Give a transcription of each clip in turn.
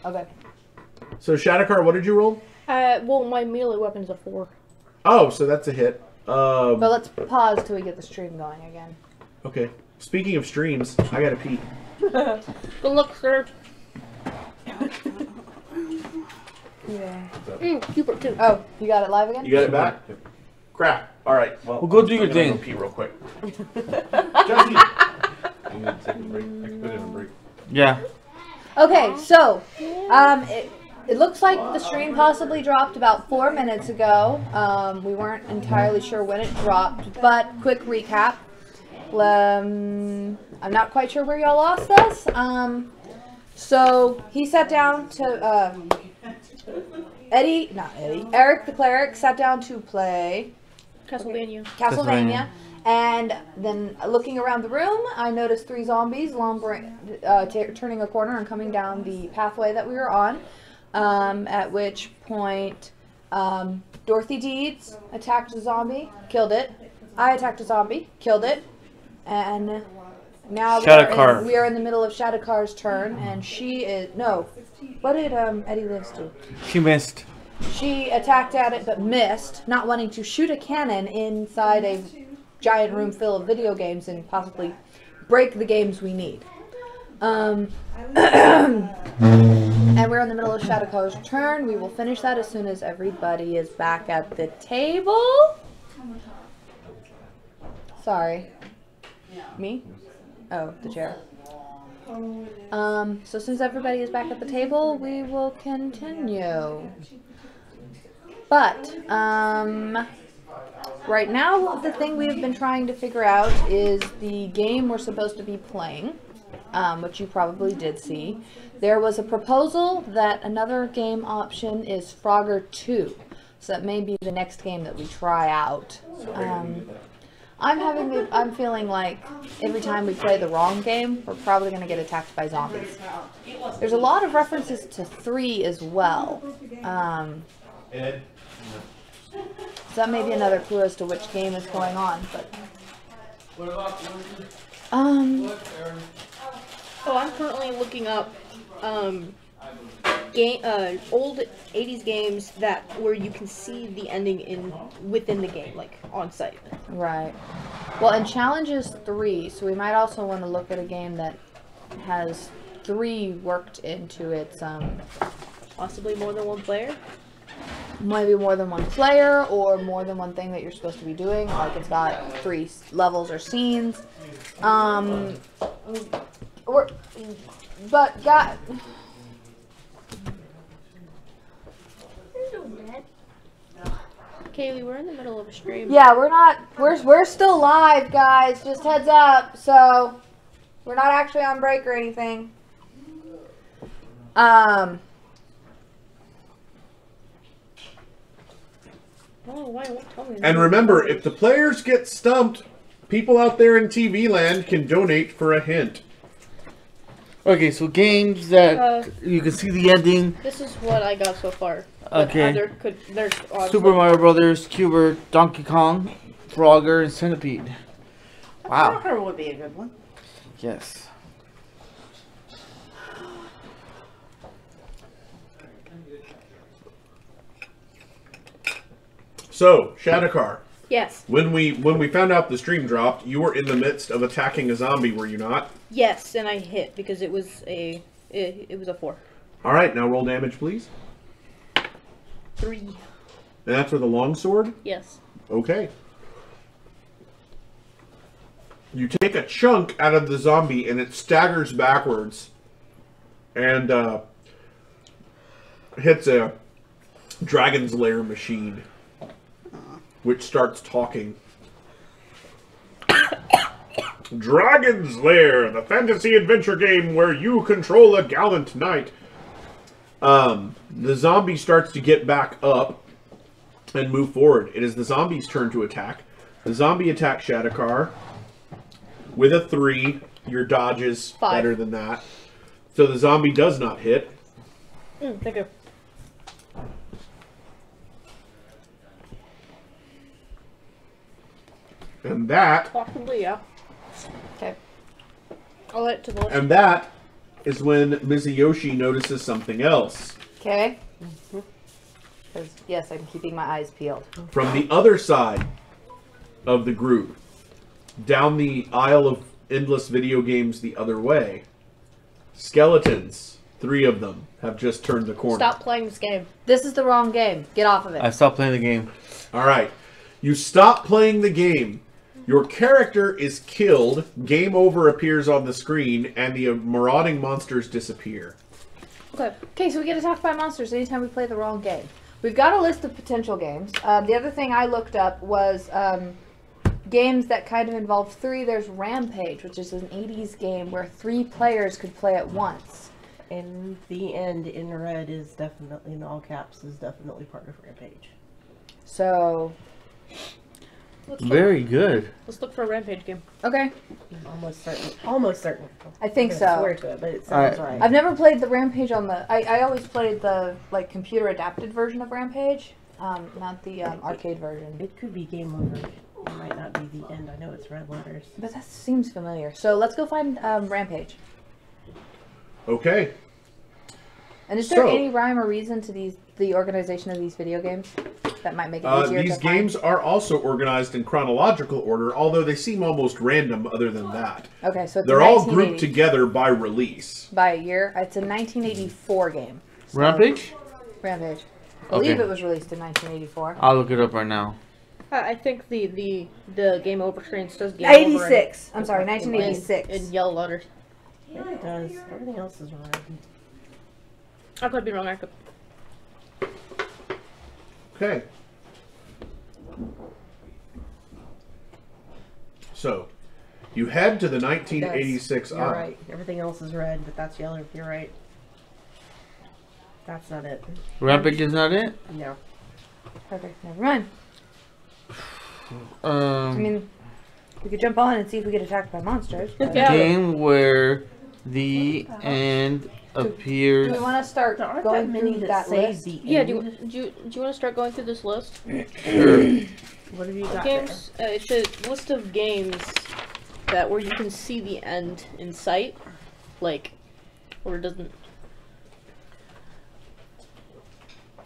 Okay. So, Shadowcar, what did you roll? Well, my melee weapon is a 4. Oh, so that's a hit. But let's pause till we get the stream going again. Okay. Speaking of streams, I gotta pee. Good luck, sir. Yeah. Cupid too. Oh, you got it live again? You got it back? Crap. All right. Well, go do your thing. Go pee real quick. You need to take a break. I can put in a break. Yeah. Okay, so it looks like the stream possibly dropped about 4 minutes ago. We weren't entirely sure when it dropped, but quick recap. I'm not quite sure where y'all lost us. So he sat down to Eric the cleric sat down to play Castlevania. And then looking around the room, I noticed 3 zombies turning a corner and coming down the pathway that we were on. At which point, Dorothy Deeds attacked a zombie, killed it. I attacked a zombie, killed it. And now we are in the middle of Shadowcar's turn, and she is... No. What did Eddie Lives do? She missed. She attacked at it but missed, not wanting to shoot a cannon inside a giant room full of video games and possibly break the games we need. And we're in the middle of Shadowcar's turn. We will finish that as soon as everybody is back at the table. Sorry. Me? Oh, the chair. So since everybody is back at the table, we will continue. But, right now, the thing we've been trying to figure out is the game we're supposed to be playing, which you probably did see. There was a proposal that another game option is Frogger 2, so that may be the next game that we try out. I'm feeling like every time we play the wrong game, we're probably going to get attacked by zombies. There's a lot of references to 3 as well. So that may be another clue as to which game is going on, but... Oh, I'm currently looking up old 80s games where you can see the ending within the game, like on site. Right. Well, and challenge is 3, so we might also want to look at a game that has 3 worked into its Possibly more than one player. Maybe more than one player or more than one thing that you're supposed to be doing. Like it's got 3 levels or scenes. Kaylee, we're in the middle of a stream. Yeah, we're still live, guys. Just heads up. So we're not actually on break or anything. Oh, why won't tell me that? And remember, if the players get stumped, people out there in TV land can donate for a hint. Okay, so games that you can see the ending. This is what I got so far. Okay. There's Super Mario Brothers, Cuber, Donkey Kong, Frogger, and Centipede. Wow. Frogger would be a good one. Yes. So, Shadowcar. Yes. When we found out the stream dropped, you were in the midst of attacking a zombie, were you not? Yes, and I hit because it was a 4. All right, now roll damage, please. 3. And that's with a longsword? Yes. Okay. You take a chunk out of the zombie and it staggers backwards and hits a dragon's lair machine, which starts talking. Dragon's Lair, the fantasy adventure game where you control a gallant knight. The zombie starts to get back up and move forward. It is the zombie's turn to attack. The zombie attacks Shadowcar with a 3. Your dodge is 5. better than that. So the zombie does not hit. Thank you. And that... Possibly, yeah. Okay. I'll let it to the left. And that is when Mizuyoshi notices something else. Okay. Because, yes, I'm keeping my eyes peeled. From the other side of the group, down the aisle of endless video games the other way, skeletons, 3 of them, have just turned the corner. Stop playing this game. This is the wrong game. Get off of it. I stopped playing the game. All right. You stop playing the game. Your character is killed. Game over appears on the screen, and the marauding monsters disappear. Okay. Okay, so we get attacked by monsters anytime we play the wrong game. We've got a list of potential games. The other thing I looked up was games that kind of involved 3. There's Rampage, which is an 80s game where 3 players could play at once. In the end, in red is definitely, in all caps, is definitely part of Rampage. So, Very good. Let's look for a Rampage game. okay. I'm almost certain. Almost certain. I think I'm so. gonna swear to it, but it sounds right. I've never played the Rampage on the... I always played the, like, computer-adapted version of Rampage, not the arcade version. It could be game over. It might not be the end. I know it's red letters. But that seems familiar. So let's go find Rampage. Okay. And is there So- any rhyme or reason to the organization of these video games that might make it easier These to games find? are also organized in chronological order, although they seem almost random other than that. Okay, so it's They're all 1980 grouped together by release. by a year. It's a 1984 game. So- Rampage? Rampage. I believe Okay. it was released in 1984. I'll look it up right now. I think the game over screen says game 86. I'm sorry, over in 1986. yellow letters. It does. Everything else is red. I could be wrong. I could. Okay. So, you head to the 1986 You're aisle. right. Everything else is red, but that's yellow. You're right. That's not it. Rampage is not it? No. Perfect. Never mind. I mean, we could jump on and see if we get attacked by monsters. but- Yeah. Game where the end appears. Do we want to start There aren't going that many through that that say list? the Yeah. end. Do you want to start going through this list? Sure. What have you got Games. It's a list of games that where you can see the end in sight, like, or it doesn't.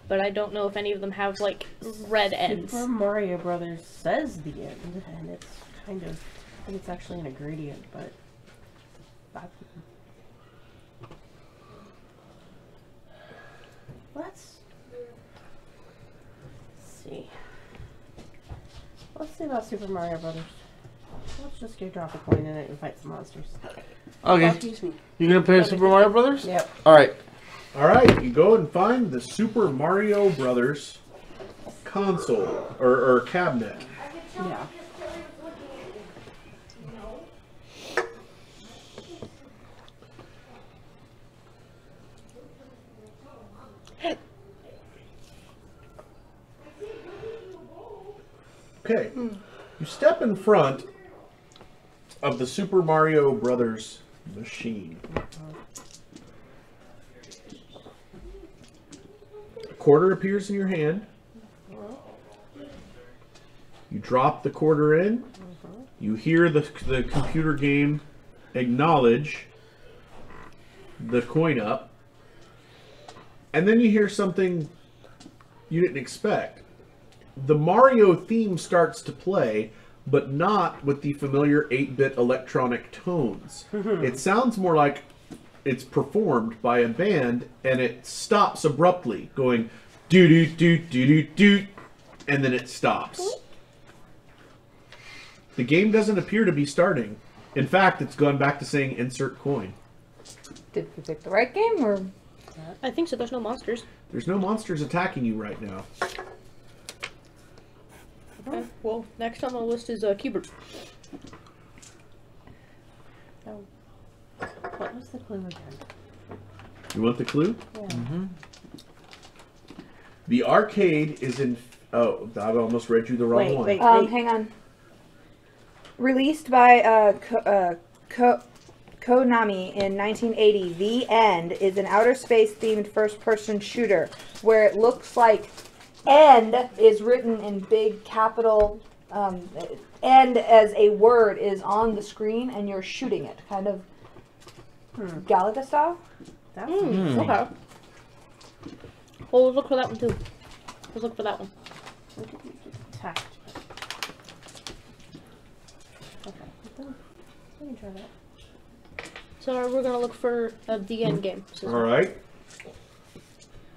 But I don't know if any of them have like red there? ends. Super Mario Brothers says the end, and it's kind of, I think it's actually an ingredient, but let's see. Let's see about Super Mario Brothers. Let's just go drop a coin in it and fight some monsters. Okay. Excuse me. You gonna play Super Mario Brothers? Yep. Alright. Alright, you go and find the Super Mario Brothers console, or cabinet. Yeah. Okay. You step in front of the Super Mario Brothers machine. A quarter appears in your hand. You drop the quarter in. You hear the computer game acknowledge the coin up. And then you hear something you didn't expect. The Mario theme starts to play, but not with the familiar 8-bit electronic tones. It sounds more like it's performed by a band, and it stops abruptly, going do do do do do do, and then it stops. The game doesn't appear to be starting. In fact, it's gone back to saying insert coin. Did we pick the right game, or I think so. There's no monsters. There's no monsters attacking you right now. Okay. Well, next on the list is Cubert. Oh. What was the clue again? You want the clue? Yeah. The arcade is in... Oh, I almost read you the wrong one. Wait. hang on. Released by Konami in 1980, The End is an outer space themed first-person shooter where it looks like "end" is written in big capital. "End" as a word is on the screen, and you're shooting it. Kind of Galaga style. That's Okay. Well, we'll look for that one too. Let's look for that one. attacked. Okay. Let me try that. So we're gonna look for the end game. All right.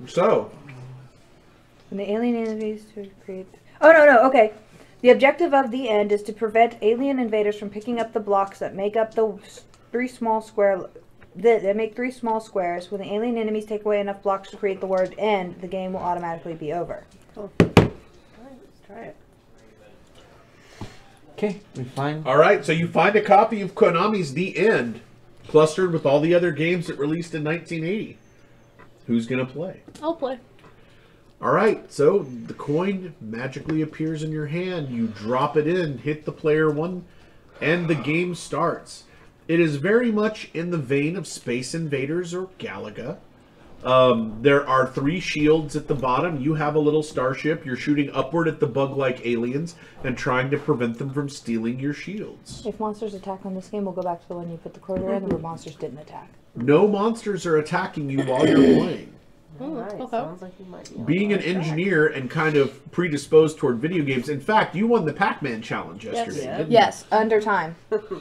So, When the alien enemies to create. Oh no! Okay. The objective of the end is to prevent alien invaders from picking up the blocks that make up the three small square. That make 3 small squares. When the alien enemies take away enough blocks to create the word "end," the game will automatically be over. Cool. Alright, let's try it. Okay, we find. all right. So you find a copy of Konami's The End, clustered with all the other games it released in 1980. Who's gonna play? I'll play. All right. So the coin magically appears in your hand. You drop it in, hit the player 1, and the game starts. It is very much in the vein of Space Invaders or Galaga. There are 3 shields at the bottom. You have a little starship. You're shooting upward at the bug-like aliens and trying to prevent them from stealing your shields. If monsters attack on this game, we'll go back to the one you put the quarter in, where monsters didn't attack. No monsters are attacking you while you're playing. Alright, okay. sounds like you might be on Being the an right track. engineer and kind of predisposed toward video games. In fact, you won the Pac-Man challenge yesterday, Yeah. didn't Yes, under time. you?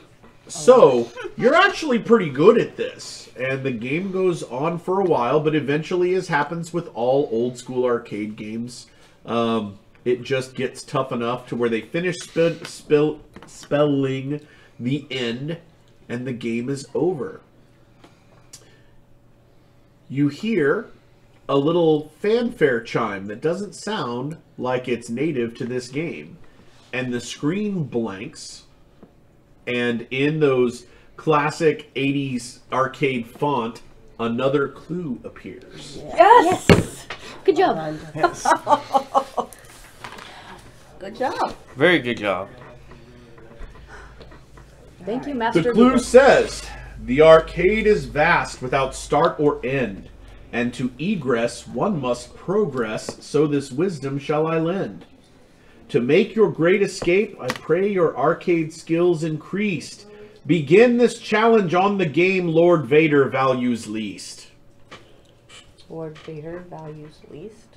So, you're actually pretty good at this. And the game goes on for a while, but eventually, as happens with all old school arcade games, it just gets tough enough to where they finish spelling the end, and the game is over. You hear a little fanfare chime that doesn't sound like it's native to this game. And the screen blanks, and in those classic 80s arcade font, another clue appears. Yes! Good job. Done. Yes. Good job. Very good job. Thank you, The Master clue Google. says, the arcade is vast without start or end, and to egress one must progress, so this wisdom shall I lend. To make your great escape, I pray your arcade skills increased. Begin this challenge on the game Lord Vader values least. Lord Vader values least.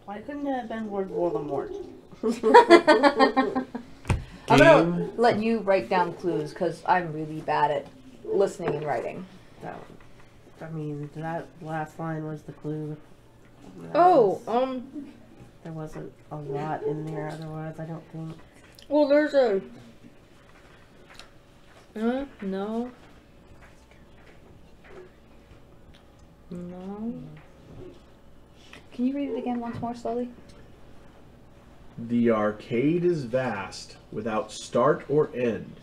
Why couldn't it have been Lord Voldemort? I'm gonna let you write down clues because I'm really bad at listening and writing. That, I mean, that last line was the clue. That Oh, was- there wasn't a lot in there otherwise, I don't think. well, there's a. No. No. Can you read it again once more slowly? The arcade is vast without start or end,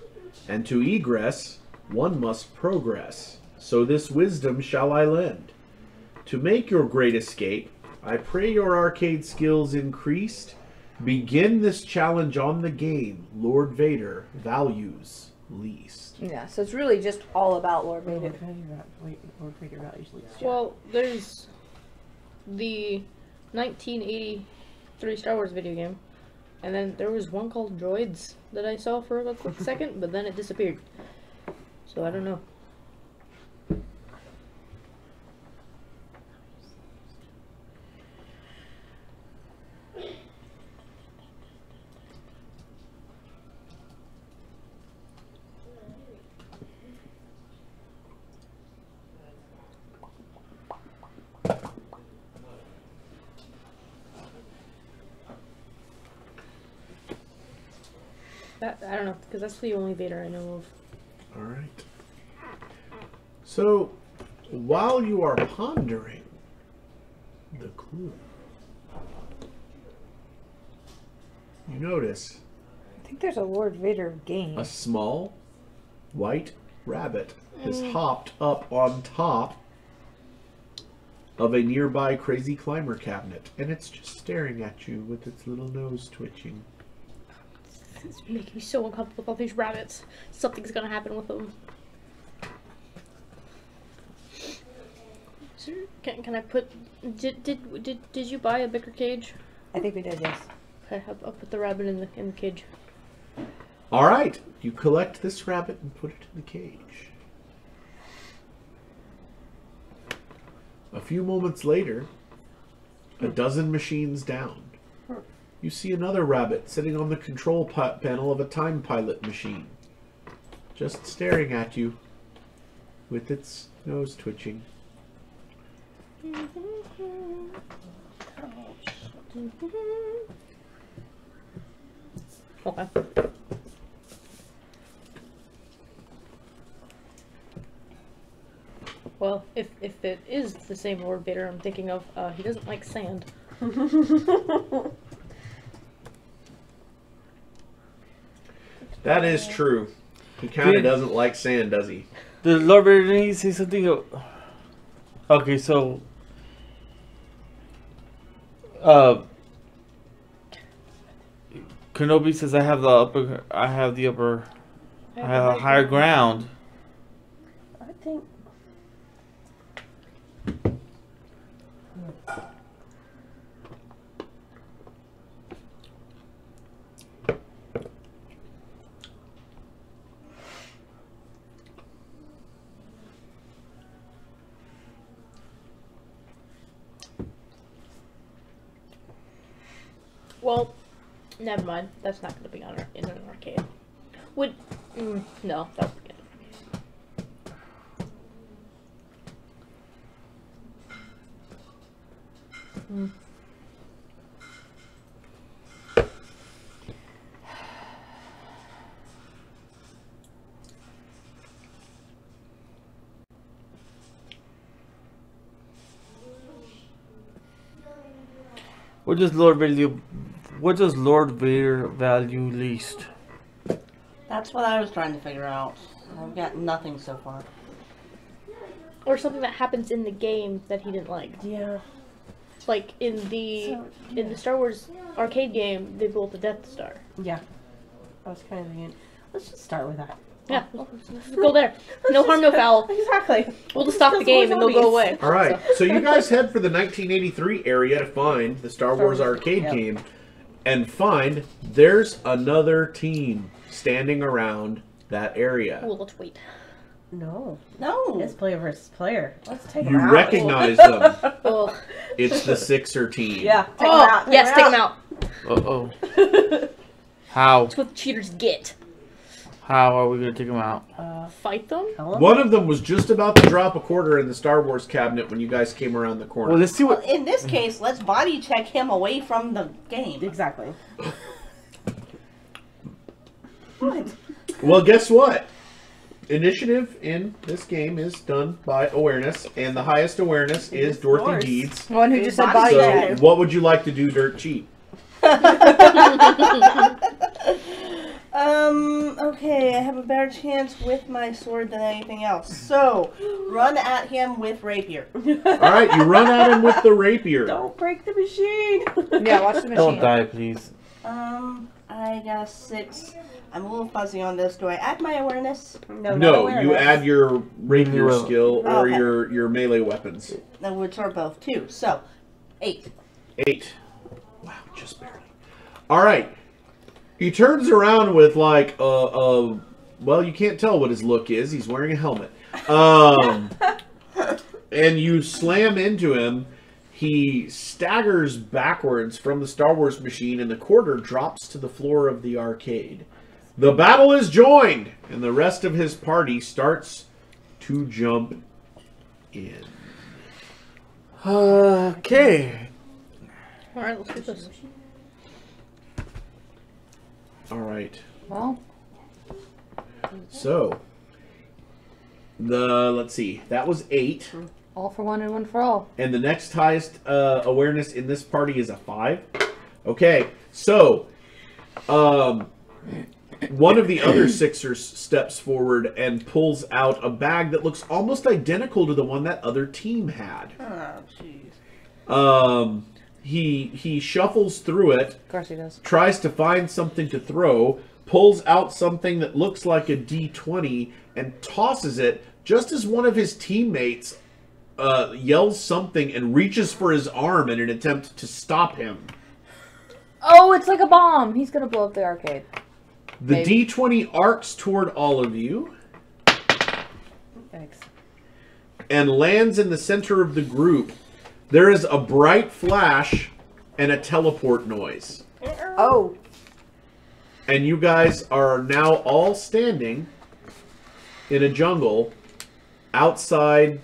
and to egress one must progress, so this wisdom shall I lend. To make your great escape, I pray your arcade skills increased. Begin this challenge on the game Lord Vader values least. Yeah, so it's really just all about Lord Vader. Lord Vader values least. Yeah. Well, there's the 1983 Star Wars video game, and then there was one called Droids that I saw for a quick second, but then it disappeared. So I don't know. I don't know, because that's the only Vader I know of. All right. So, while you are pondering the clue, you notice I think there's a Lord Vader game. a small white rabbit has hopped up on top of a nearby crazy climber cabinet, and it's just staring at you with its little nose twitching. It's making me so uncomfortable with all these rabbits. Something's gonna happen with them. Sir, can I put? Did you buy a bigger cage? I think we did, yes. Okay, I'll put the rabbit in the cage. All right. You collect this rabbit and put it in the cage. A few moments later, a dozen machines down, you see another rabbit sitting on the control panel of a time pilot machine, just staring at you with its nose twitching. Okay. Well, if it is the same Lord Vader I'm thinking of, he doesn't like sand. That is true. He kind of doesn't like sand, does he? The Lord Vader, didn't he say something? Okay, so Kenobi says I have the higher ground. I think. Well, never mind. That's not going to be on in an arcade. Would no, that would be good. What does Lord Vader value least? That's what I was trying to figure out. I've got nothing so far. Or something that happens in the game that he didn't like. Yeah. Like in the Star Wars arcade game, they built the Death Star. Yeah. I was kind of thinking, let's just start with that. Yeah, let's go there. No harm, no foul. Exactly. We'll just stop the game and they'll go away. All right, so you guys head for the 1983 area to find the Star Wars arcade game, and find there's another team standing around that area. Well, let's wait. No. It's player versus player. Let's take them You out. recognize them. Oh, It's the Sixer team. Yeah. Take them out. yes, take them out. Uh-oh. How? That's what the cheaters get. How are we going to take them out? Fight them? One of them was just about to drop a quarter in the Star Wars cabinet when you guys came around the corner. Well, let's see what... Well, in this case, let's body check him away from the game. Exactly. Well, guess what? Initiative in this game is done by awareness, and the highest awareness is Dorothy yours. Deeds. The one who just said Body body So, check. what would you like to do dirt cheap? Okay, I have a better chance with my sword than anything else. So, run at him with rapier. All right, you run at him with the rapier. Don't break the machine. Yeah, watch the machine. Don't die, please. I got a 6. I'm a little fuzzy on this. Do I add my awareness? No, No, you add your rapier will. skill or Okay. your melee weapons. No, which are both 2. So, 8. 8. Wow, just barely. All right. He turns around with like well, you can't tell what his look is. He's wearing a helmet. And you slam into him. He staggers backwards from the Star Wars machine, and the quarter drops to the floor of the arcade. The battle is joined, and the rest of his party starts to jump in. Okay. Alright, let's do this. All right. Well, So, let's see. That was 8. all for one and one for all. And the next highest awareness in this party is a 5. Okay, so one of the other Sixers steps forward and pulls out a bag that looks almost identical to the one that other team had. Oh, jeez. He shuffles through it, Of course he does. tries to find something to throw, pulls out something that looks like a D20, and tosses it just as one of his teammates yells something and reaches for his arm in an attempt to stop him. Oh, it's like a bomb. He's gonna blow up the arcade. The Maybe. D20 arcs toward all of you Thanks. and lands in the center of the group. There is a bright flash and a teleport noise. Oh. And you guys are now all standing in a jungle outside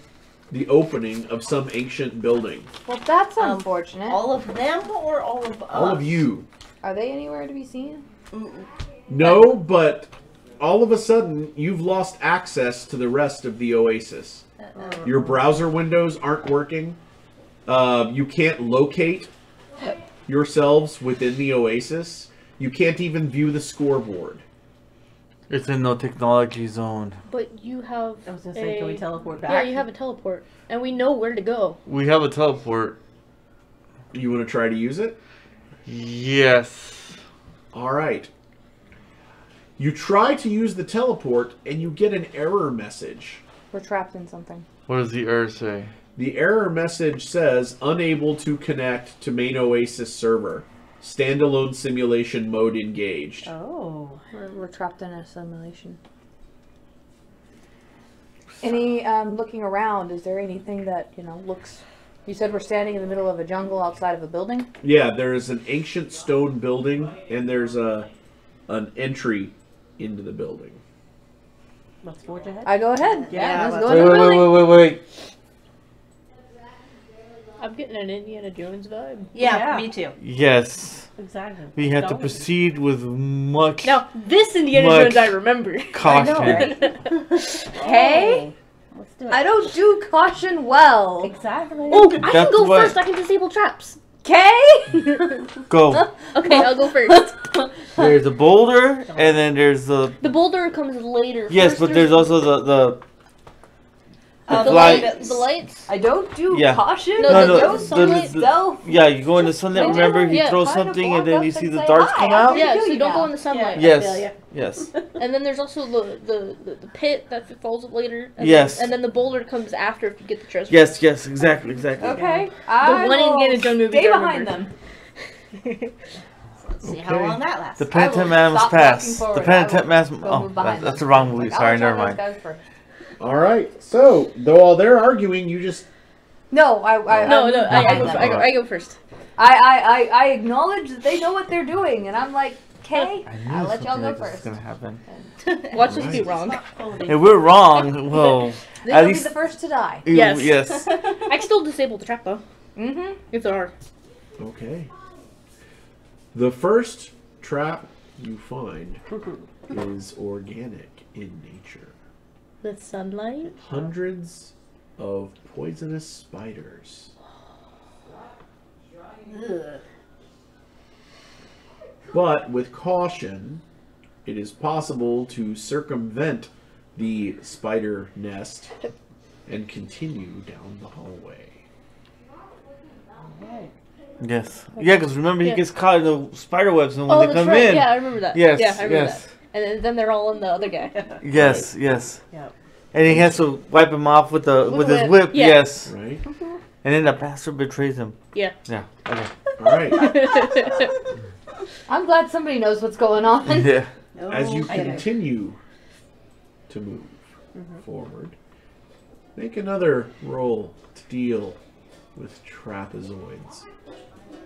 the opening of some ancient building. Well, that's unfortunate. All of them or all of us? All of you. Are they anywhere to be seen? No, but all of a sudden, you've lost access to the rest of the Oasis. Your browser windows aren't working. You can't locate yourselves within the Oasis. You can't even view the scoreboard. It's in no technology zone. But you have. I was gonna say, can we teleport back? Yeah, you have a teleport, and we know where to go. We have a teleport. You want to try to use it? Yes. All right. You try to use the teleport, and you get an error message. We're trapped in something. What does the error say? The error message says, unable to connect to main Oasis server. Standalone simulation mode engaged. Oh. We're trapped in a simulation. Any looking around? Is there anything that looks? You said we're standing in the middle of a jungle outside of a building. Yeah, there is an ancient stone building, and there's an entry into the building. Let's forge ahead. I go ahead. Yeah, let's let's- go in the building. Wait. I'm getting an Indiana Jones vibe. Yeah, Yeah. me too. Yes. Exactly. We have to Don't. proceed with much Now, this Indiana Much- Jones I remember. caution. Hey, Let's do it. I don't do caution well. Exactly. Oh, I That's can go what- first. I can disable traps. Okay. Go. Okay, I'll go first. There's a boulder, and then there's the... The boulder comes later. Yes, First, but there's also the the light- lights. The lights. I don't do Yeah. caution. No, I no, don't the- sunlight the- stealth. Yeah, you go in the sunlight, I remember? never He Yeah. throws kind of something, walk and then up you see and the say, darts "Hi, come I'm out? gonna Yeah, kill so you don't go now." in the sunlight. Yes. Yeah. Yes. And then there's also the pit that falls later. And Yes. and then the boulder comes after if you get the treasure. Yes, exactly. Okay. The one Indiana Jones movie Stay I behind remember. them. Let's see how long that lasts. The penitent man must pass. The penitent man... Oh, that's the wrong movie. Sorry, never mind. All right. So, though while they're arguing, you just... No, I No, I'm I behind go, them. I go first. I acknowledge that they know what they're doing, and I'm like, okay, I knew I'll let y'all something go like this was first. gonna happen. Watch us be wrong. If we're wrong, well, Then at you'll least be the first to die. Yes. Yes. I can still disable the trap though. Mm-hmm. If there are. Okay. The first trap you find is organic in nature. With sunlight. Hundreds of poisonous spiders. Ugh. But with caution, it is possible to circumvent the spider nest and continue down the hallway. Yes. Yeah, because remember he Yeah. gets caught in the spider webs, and when they that's come right. in... Yeah, I remember that. Yes, Yeah, I remember yes. that. And then they're all in the other guy. Yes. Yep. And he has to wipe him off with With his the whip. whip, yeah. Yes. Right? And then the bastard betrays him. Yeah. Yeah. Okay. All right. I'm glad somebody knows what's going on. Yeah. As you Okay. continue to move forward, make another roll to deal with trapezoids.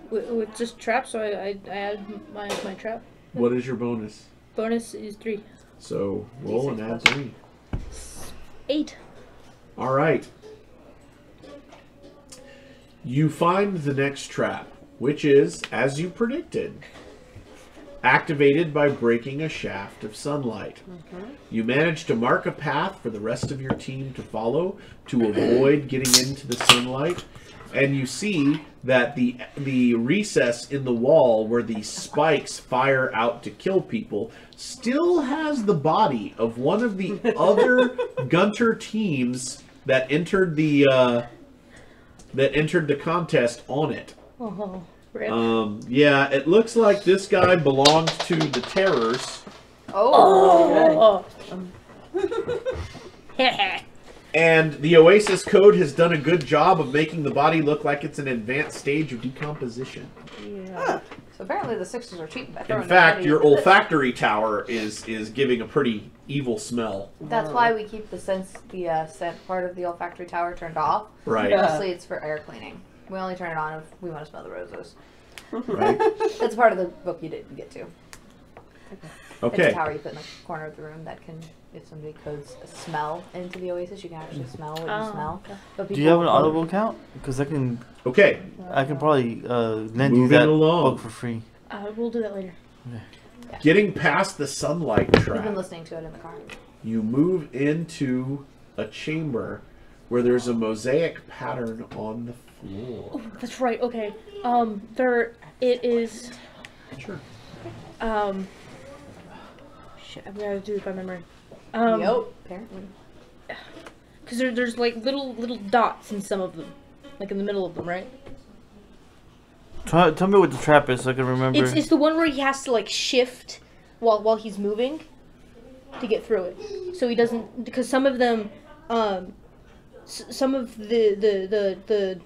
With just trap, so I add my trap. What is your bonus? Bonus is 3. So roll and add 3. 8. All right. You find the next trap, which is, as you predicted, activated by breaking a shaft of sunlight. You manage to mark a path for the rest of your team to follow to avoid getting into the sunlight, and you see that the recess in the wall where the spikes fire out to kill people still has the body of one of the other Gunter teams that entered the contest on it. Oh, rip. Yeah, it looks like this guy belonged to the Terrors, Oh. and the Oasis code has done a good job of making the body look like it's an advanced stage of decomposition. Yeah. Apparently the sixes are cheap by In throwing fact, everybody your into this. olfactory tower is giving a pretty evil smell. That's why we keep the scent part of the olfactory tower turned off. Right. Mostly it's for air cleaning. We only turn it on if we want to smell the roses. Right. That's part of the book you didn't get to. It's a Okay. tower you put in the corner of the room that can, if somebody codes a smell into the Oasis, you can actually smell what you smell. Okay. But Do you have an people- Audible account? Because I can Okay. probably lend you Moving that along. book for free. We'll do that later. Getting past the sunlight We've been trap, listening to it in the car. you move into a chamber where there's a mosaic pattern on the floor. Oh, that's right. Okay. It is. Sure. Shit, I'm gonna do it by memory. Yep, apparently. Because there's like little dots in some of them, like in the middle of them, right? Tell me what the trap is so I can remember. It's the one where he has to like shift while he's moving to get through it. So he doesn't, because some of them, some of the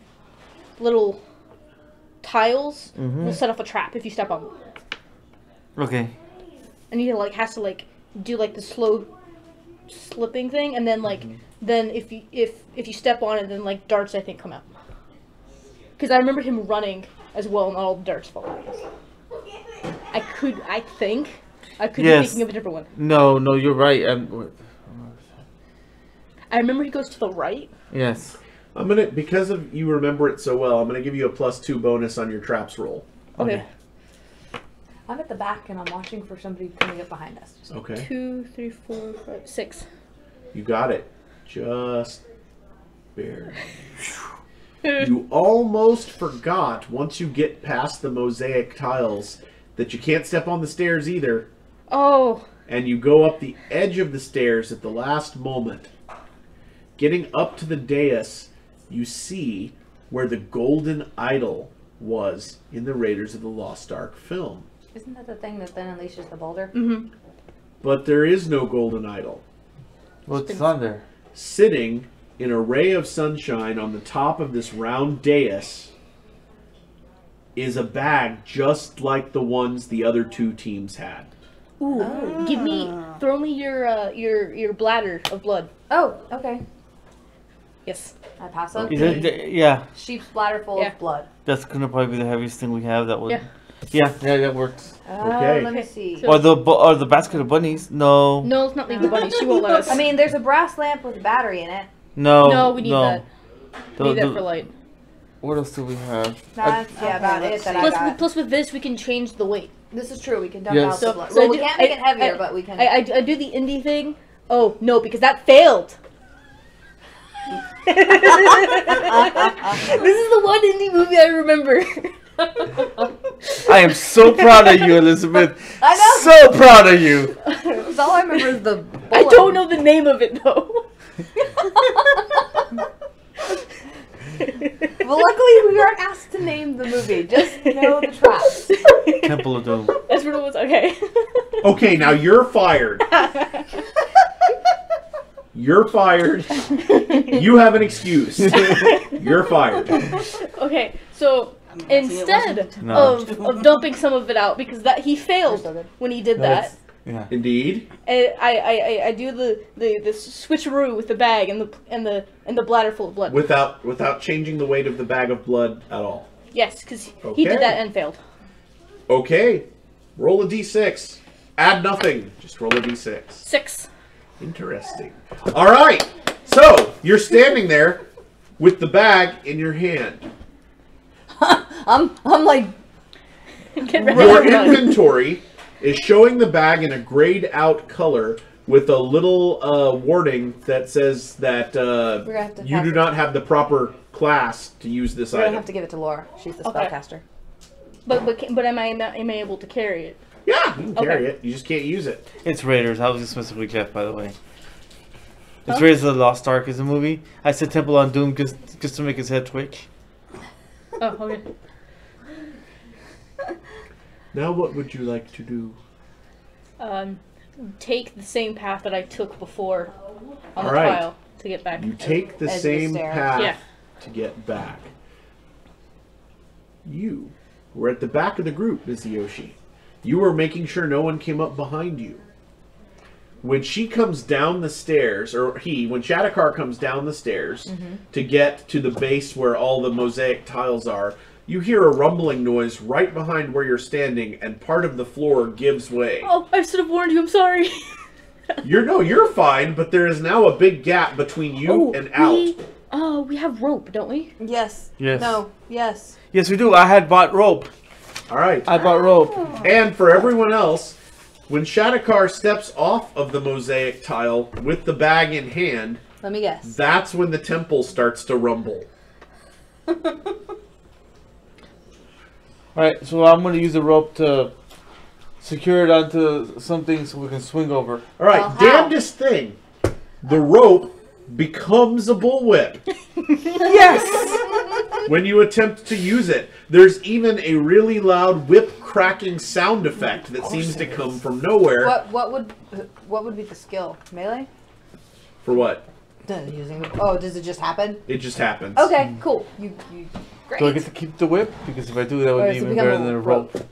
little tiles will set off a trap if you step on them. Okay. And he like has to like do like the slow slipping thing, and then like then if you step on it, then like darts I think come out. Because I remember him running as well, and all the darts fall out. I could be thinking of a different one. No, you're right. I remember he goes to the right. Yes. I'm gonna, because of you remember it so well, I'm gonna give you a +2 bonus on your traps roll. Okay. I'm at the back and I'm watching for somebody coming up behind us. Okay. 2, 3, 4, 5, 6. You got it. Just barely. You almost forgot, once you get past the mosaic tiles, that you can't step on the stairs either. Oh. And you go up the edge of the stairs at the last moment. Getting up to the dais, you see where the golden idol was in the Raiders of the Lost Ark film. Isn't that the thing that then unleashes the boulder? Mm-hmm. But there is no golden idol. What's on there? Sitting in a ray of sunshine on the top of this round dais is a bag just like the ones the other two teams had. Ooh. Throw me your bladder of blood. Oh, okay. Yes. I pass up. Yeah. Sheep's bladder full of blood. That's gonna probably be the heaviest thing we have. That would. Yeah. Yeah, that works. Okay. Let me see. So- Or the basket of bunnies. No. No, let's not leave the bunny. She won't let us. I mean, there's a brass lamp with a battery in it. No. No, we need that. We need that The- for light. What else do we have? That's about it that I got. Plus, with this, we can change the weight. This is true. We can dump Yes. out the So- blood. so Well, I we do- can't make it heavier, I- but we can. I do the indie thing. Oh no, because that failed. This is the one indie movie I remember. I am so proud of you, Elizabeth. I know. So proud of you. Because all I remember is the. I don't know the name of it though. Well, luckily we aren't asked to name the movie. Just know the traps. Temple of Doom. That's what it was. Okay. Okay, now you're fired. You're fired. You have an excuse. You're fired. Okay, so instead No. of dumping some of it out because that he failed when he did that, Yeah. Indeed. and I do the switcheroo with the bag and the bladder full of blood. Without changing the weight of the bag of blood at all. Yes, because he Okay. did that and failed. Okay. Roll a d6. Add nothing. Just roll a d6. 6. Interesting. All right. So you're standing there with the bag in your hand. I'm like. Get ready Your to run. inventory is showing the bag in a grayed out color with a little warning that says that We're gonna have to you pass do it. not have the proper class to use this We're gonna item. have to give it to Laura. She's the Okay. spellcaster. But am I able to carry it? Yeah, you can carry Okay. it. You just can't use it. It's Raiders. I was just messing with Jeff, by the way. It's Raiders of the Lost Ark is a movie. I said Temple on Doom just to make his head twitch. Oh, okay. Now what would you like to do? Take the same path that I took before on the All right. trial to get back. You take the Edge of the same stair. path Yeah. to get back. You were at the back of the group, Miss Yoshi. You were making sure no one came up behind you. When she comes down the stairs, when Shadakar comes down the stairs to get to the base where all the mosaic tiles are, you hear a rumbling noise right behind where you're standing, and part of the floor gives way. Oh, I should have warned you. I'm sorry. You're fine, but there is now a big gap between you and out. We have rope, don't we? Yes. Yes. No. Yes. Yes, we do. I had bought rope. All right. I bought rope. And for everyone else, when Shadakar steps off of the mosaic tile with the bag in hand, Let me guess. that's when the temple starts to rumble. Alright, so I'm going to use the rope to secure it onto something so we can swing over. All right, Well, how? damnedest thing. The rope becomes a bullwhip Yes! when you attempt to use it. There's even a really loud whip cracking sound effect that seems to come from nowhere. What would be the skill? Melee? For what? Does it just happen? It just happens. Okay, cool. You great. Do I get to keep the whip? Because if I do, that Or would be does it even become better a than a rope? rope.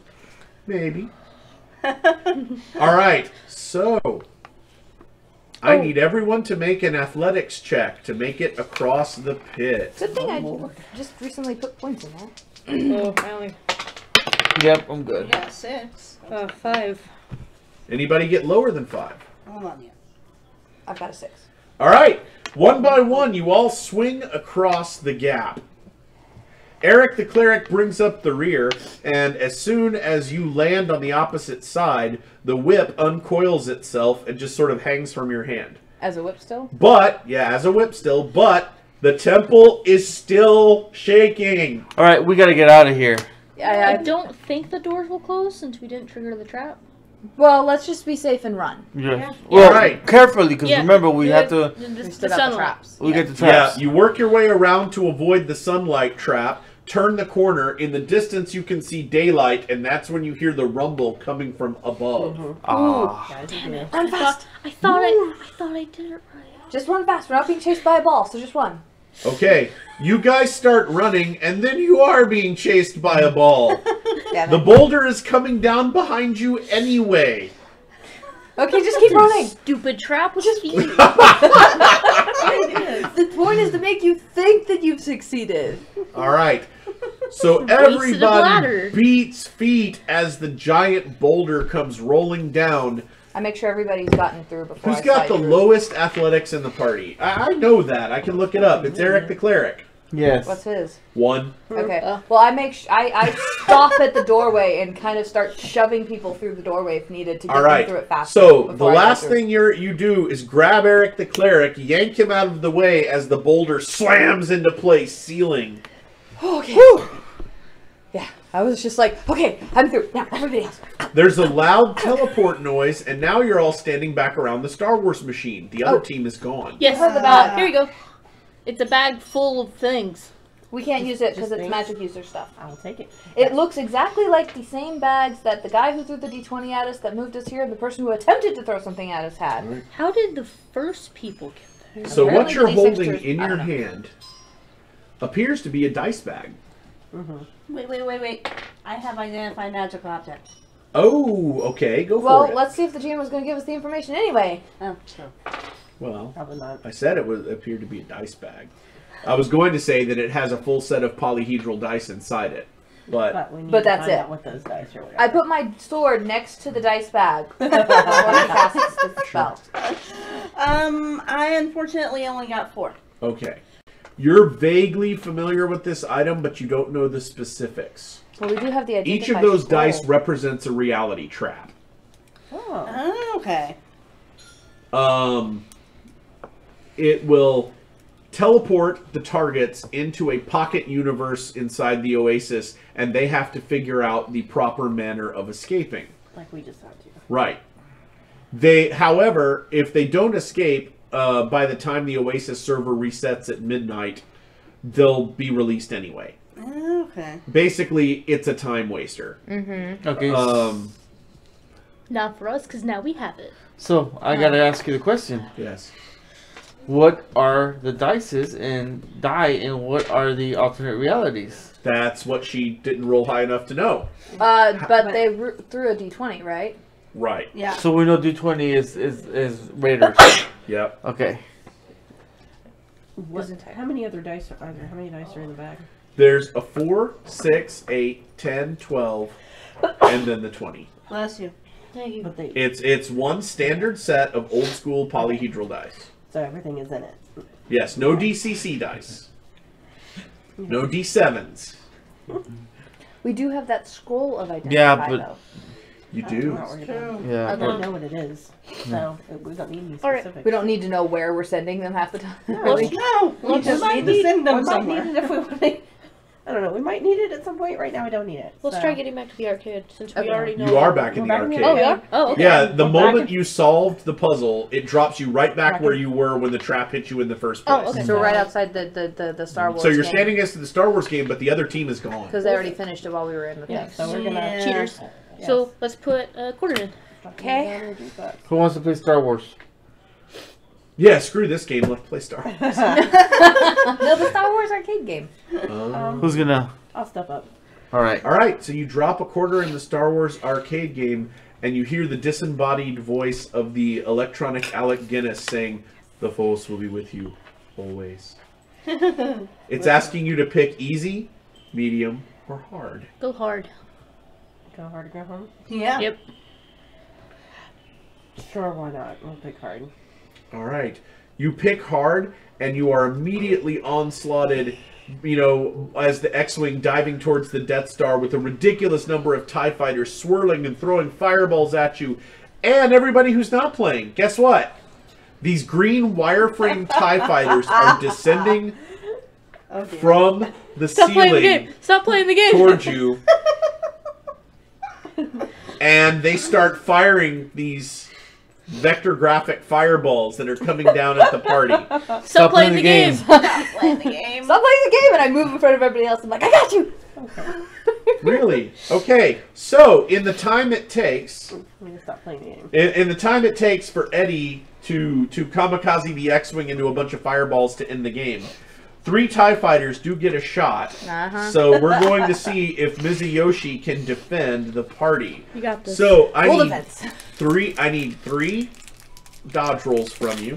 Maybe. All right, so I need everyone to make an athletics check to make it across the pit. Good thing I just recently put points in that. Oh, I only Yep, I'm good. Yeah, 6. 5. Anybody get lower than 5? Hold on, yeah. I've got a 6. All right, one by one, you all swing across the gap. Eric the cleric brings up the rear, and as soon as you land on the opposite side, the whip uncoils itself and just sort of hangs from your hand. As a whip still? But, yeah, as a whip still, but the temple is still shaking. Alright, we gotta get out of here. I don't think the doors will close since we didn't trigger the trap. Well, let's just be safe and run. Yes. Well, Alright. carefully, because remember, we have to... We stood out the traps. We get the traps. Yeah, you work your way around to avoid the sunlight trap, turn the corner. In the distance, you can see daylight, and that's when you hear the rumble coming from above. Run fast. I thought I did it right. Just run fast. We're not being chased by a ball, so just run. Okay, you guys start running, and then you are being chased by a ball. The boulder is coming down behind you anyway. Okay, just keep running. Stupid trap with feet. The point is to make you think that you've succeeded. All right. So Wasted a bladder. everybody beats feet as the giant boulder comes rolling down. I make sure everybody's gotten through before Who's I got slide the through. lowest athletics in the party? I know that. I can look it up. It's Eric the cleric. Yes. What's his? 1. Okay. Well, I stop at the doorway and kind of start shoving people through the doorway if needed to get All right. them through it faster. So the before I go last through. thing you do is grab Eric the cleric, yank him out of the way as the boulder slams into place, sealing. Okay. Yeah, I was just like, okay, I'm through. Now, everybody else. There's a loud teleport noise, and now you're all standing back around the Star Wars machine. The other team is gone. Yes, Heard about it. here we go. It's a bag full of things. We can't use it because Just it's things? magic user stuff. I'll take it. It looks exactly like the same bags that the guy who threw the D20 at us that moved us here and the person who attempted to throw something at us had. How did the first people get there? So what Apparently you're the holding D6 in I your don't know. hand appears to be a dice bag. Wait. I have identified magical object. Oh, okay, go Well, for it. let's see if the GM was going to give us the information anyway. Oh, sure. Well, Probably not. I said it appeared to be a dice bag. I was going to say that it has a full set of polyhedral dice inside it, but We need But to that's find it. out what those dice are. I put my sword next to the dice bag before I cast the spell. I unfortunately only got 4. okay. You're vaguely familiar with this item, but you don't know the specifics. Well, we do have the Each of identify those scroll. dice represents a reality trap. Oh. Okay. It will teleport the targets into a pocket universe inside the Oasis, and they have to figure out the proper manner of escaping. Like we just had to. Right. However, if they don't escape by the time the Oasis server resets at midnight, they'll be released anyway. Okay. Basically, it's a time waster. Okay. Not for us, because now we have it. So, I gotta ask you the question. Yes. what are the dices and what are the alternate realities? That's what she didn't roll high enough to know. But they threw a d20, right? Right. Yeah. So we know D20 is Raiders. Yep. Okay. How many other dice are there? How many dice are in the bag? There's a 4, 6, 8, 10, 12, and then the 20. Bless you. Thank you. But they, It's one standard set of old school polyhedral dice. so everything is in it. Yes, no DCC dice. No D7s. We do have that scroll of identify, Yeah, but- though. You do. Yeah. I Okay. don't know what it is, so we don't need any All right. specifics. We don't need to know where we're sending them half the time. No, we just need to send them we might somewhere. need it if we want to. I don't know. We might need it at some point. Right now, we don't need it. Let's so. try getting back to the arcade since we Okay. already know. You are back in We're the back in the arcade. Oh, we are? Oh, okay. Yeah, the We're moment back in- you solved the puzzle, it drops you right back Back where in- you were when the trap hit you in the first place. Oh, okay. So we're right outside the Star Wars So you're game. standing next to the Star Wars game, but the other team is gone. Because they already finished it while we were in the Yeah, thing. so we're gonna. Yeah. Cheaters. Yes. So let's put a quarter in. Okay. Who wants to play Star Wars? Yeah, screw this game. Let's play Star Wars. No, the Star Wars arcade game. Who's gonna? I'll step up. All right. All right, so you drop a quarter in the Star Wars arcade game, and you hear the disembodied voice of the electronic Alec Guinness saying, "The Force will be with you, always." It's asking you to pick easy, medium, or hard. Go hard. Go hard or go home. Yeah. Yep. Sure, why not? We'll pick hard. All right. You pick hard, and you are immediately onslaughted, you know, as the X-Wing diving towards the Death Star with a ridiculous number of TIE fighters swirling and throwing fireballs at you. And everybody who's not playing, guess what? These green wireframe TIE fighters are descending Oh, dear. from the Stop playing the ceiling game. Stop playing the game. towards you. And they start firing these vector graphic fireballs that are coming down at the party. Stop playing the game. Playing the game. Stop playing the game, and I move in front of everybody else. I'm like, I got you. Really? Okay. So, in the time it takes, I'm gonna stop playing the game. in the time it takes for Eddie to kamikaze the X-Wing into a bunch of fireballs to end the game, 3 TIE fighters do get a shot. Uh-huh. So we're going to see if Mizuyoshi can defend the party. You got this. So I Full need defense. three dodge rolls from you.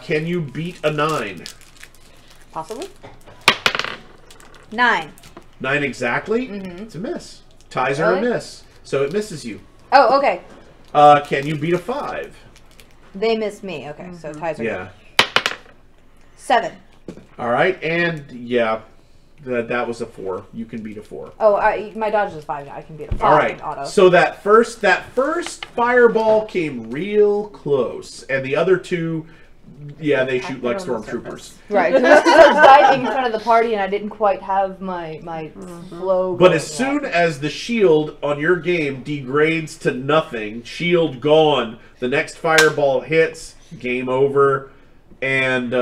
Can you beat a 9? Possibly. 9. 9 exactly? Mhm. It's a miss. Ties are a Really? miss. So it misses you. Oh, okay. Can you beat a 5? They missed me. Okay, so ties are Yeah. good. 7. All right, and yeah, that was a 4. You can beat a 4. Oh, my dodge is 5. I can beat a 5 All right. auto. So that first fireball came real close, and the other 2, yeah, they shoot like put on the stormtroopers. Right. Because I was diving in front of the party, and I didn't quite have my flow. But going as yet. soon as the shield on your game degrades to nothing, shield gone, the next fireball hits, game over, and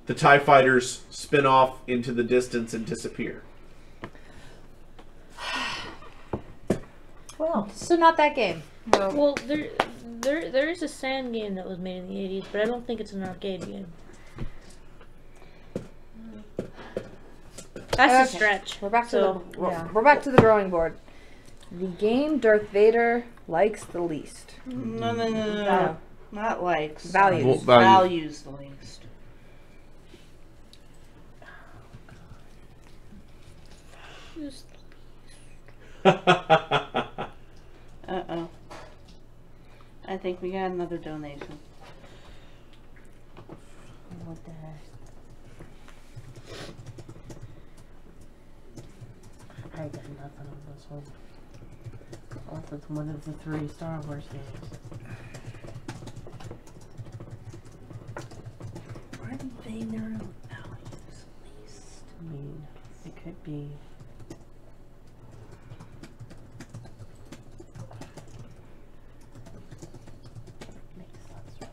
the TIE fighters spin off into the distance and disappear. Well, so not that game. Well, there is a sand game that was made in the 80s, but I don't think it's an arcade game. That's a Okay. stretch. We're back to So, we're back to the drawing board. The game Darth Vader likes the least. No. Not likes. Values. Well, value. Values the least. Just- Uh-oh. I think we got another donation. What the heck? I got nothing on this one. Unless it's one of the 3 Star Wars games. Why do they know values least? I mean, it could be. Makes sense, right?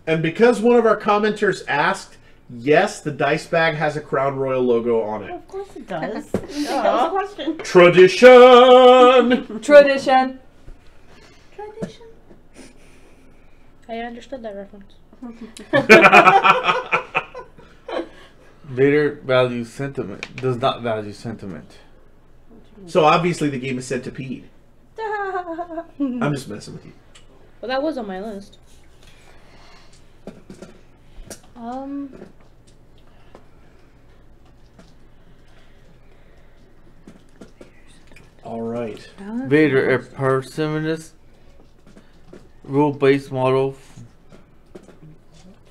And because one of our commenters asked, yes, the dice bag has a Crown Royal logo on it. Of course it does. That was a question. Tradition! Tradition. Tradition. I understood that reference. Vader values sentiment. Does not value sentiment. So obviously the game is Centipede. I'm just messing with you. Well, that was on my list. All right. Vader, a parsimonious, rule-based model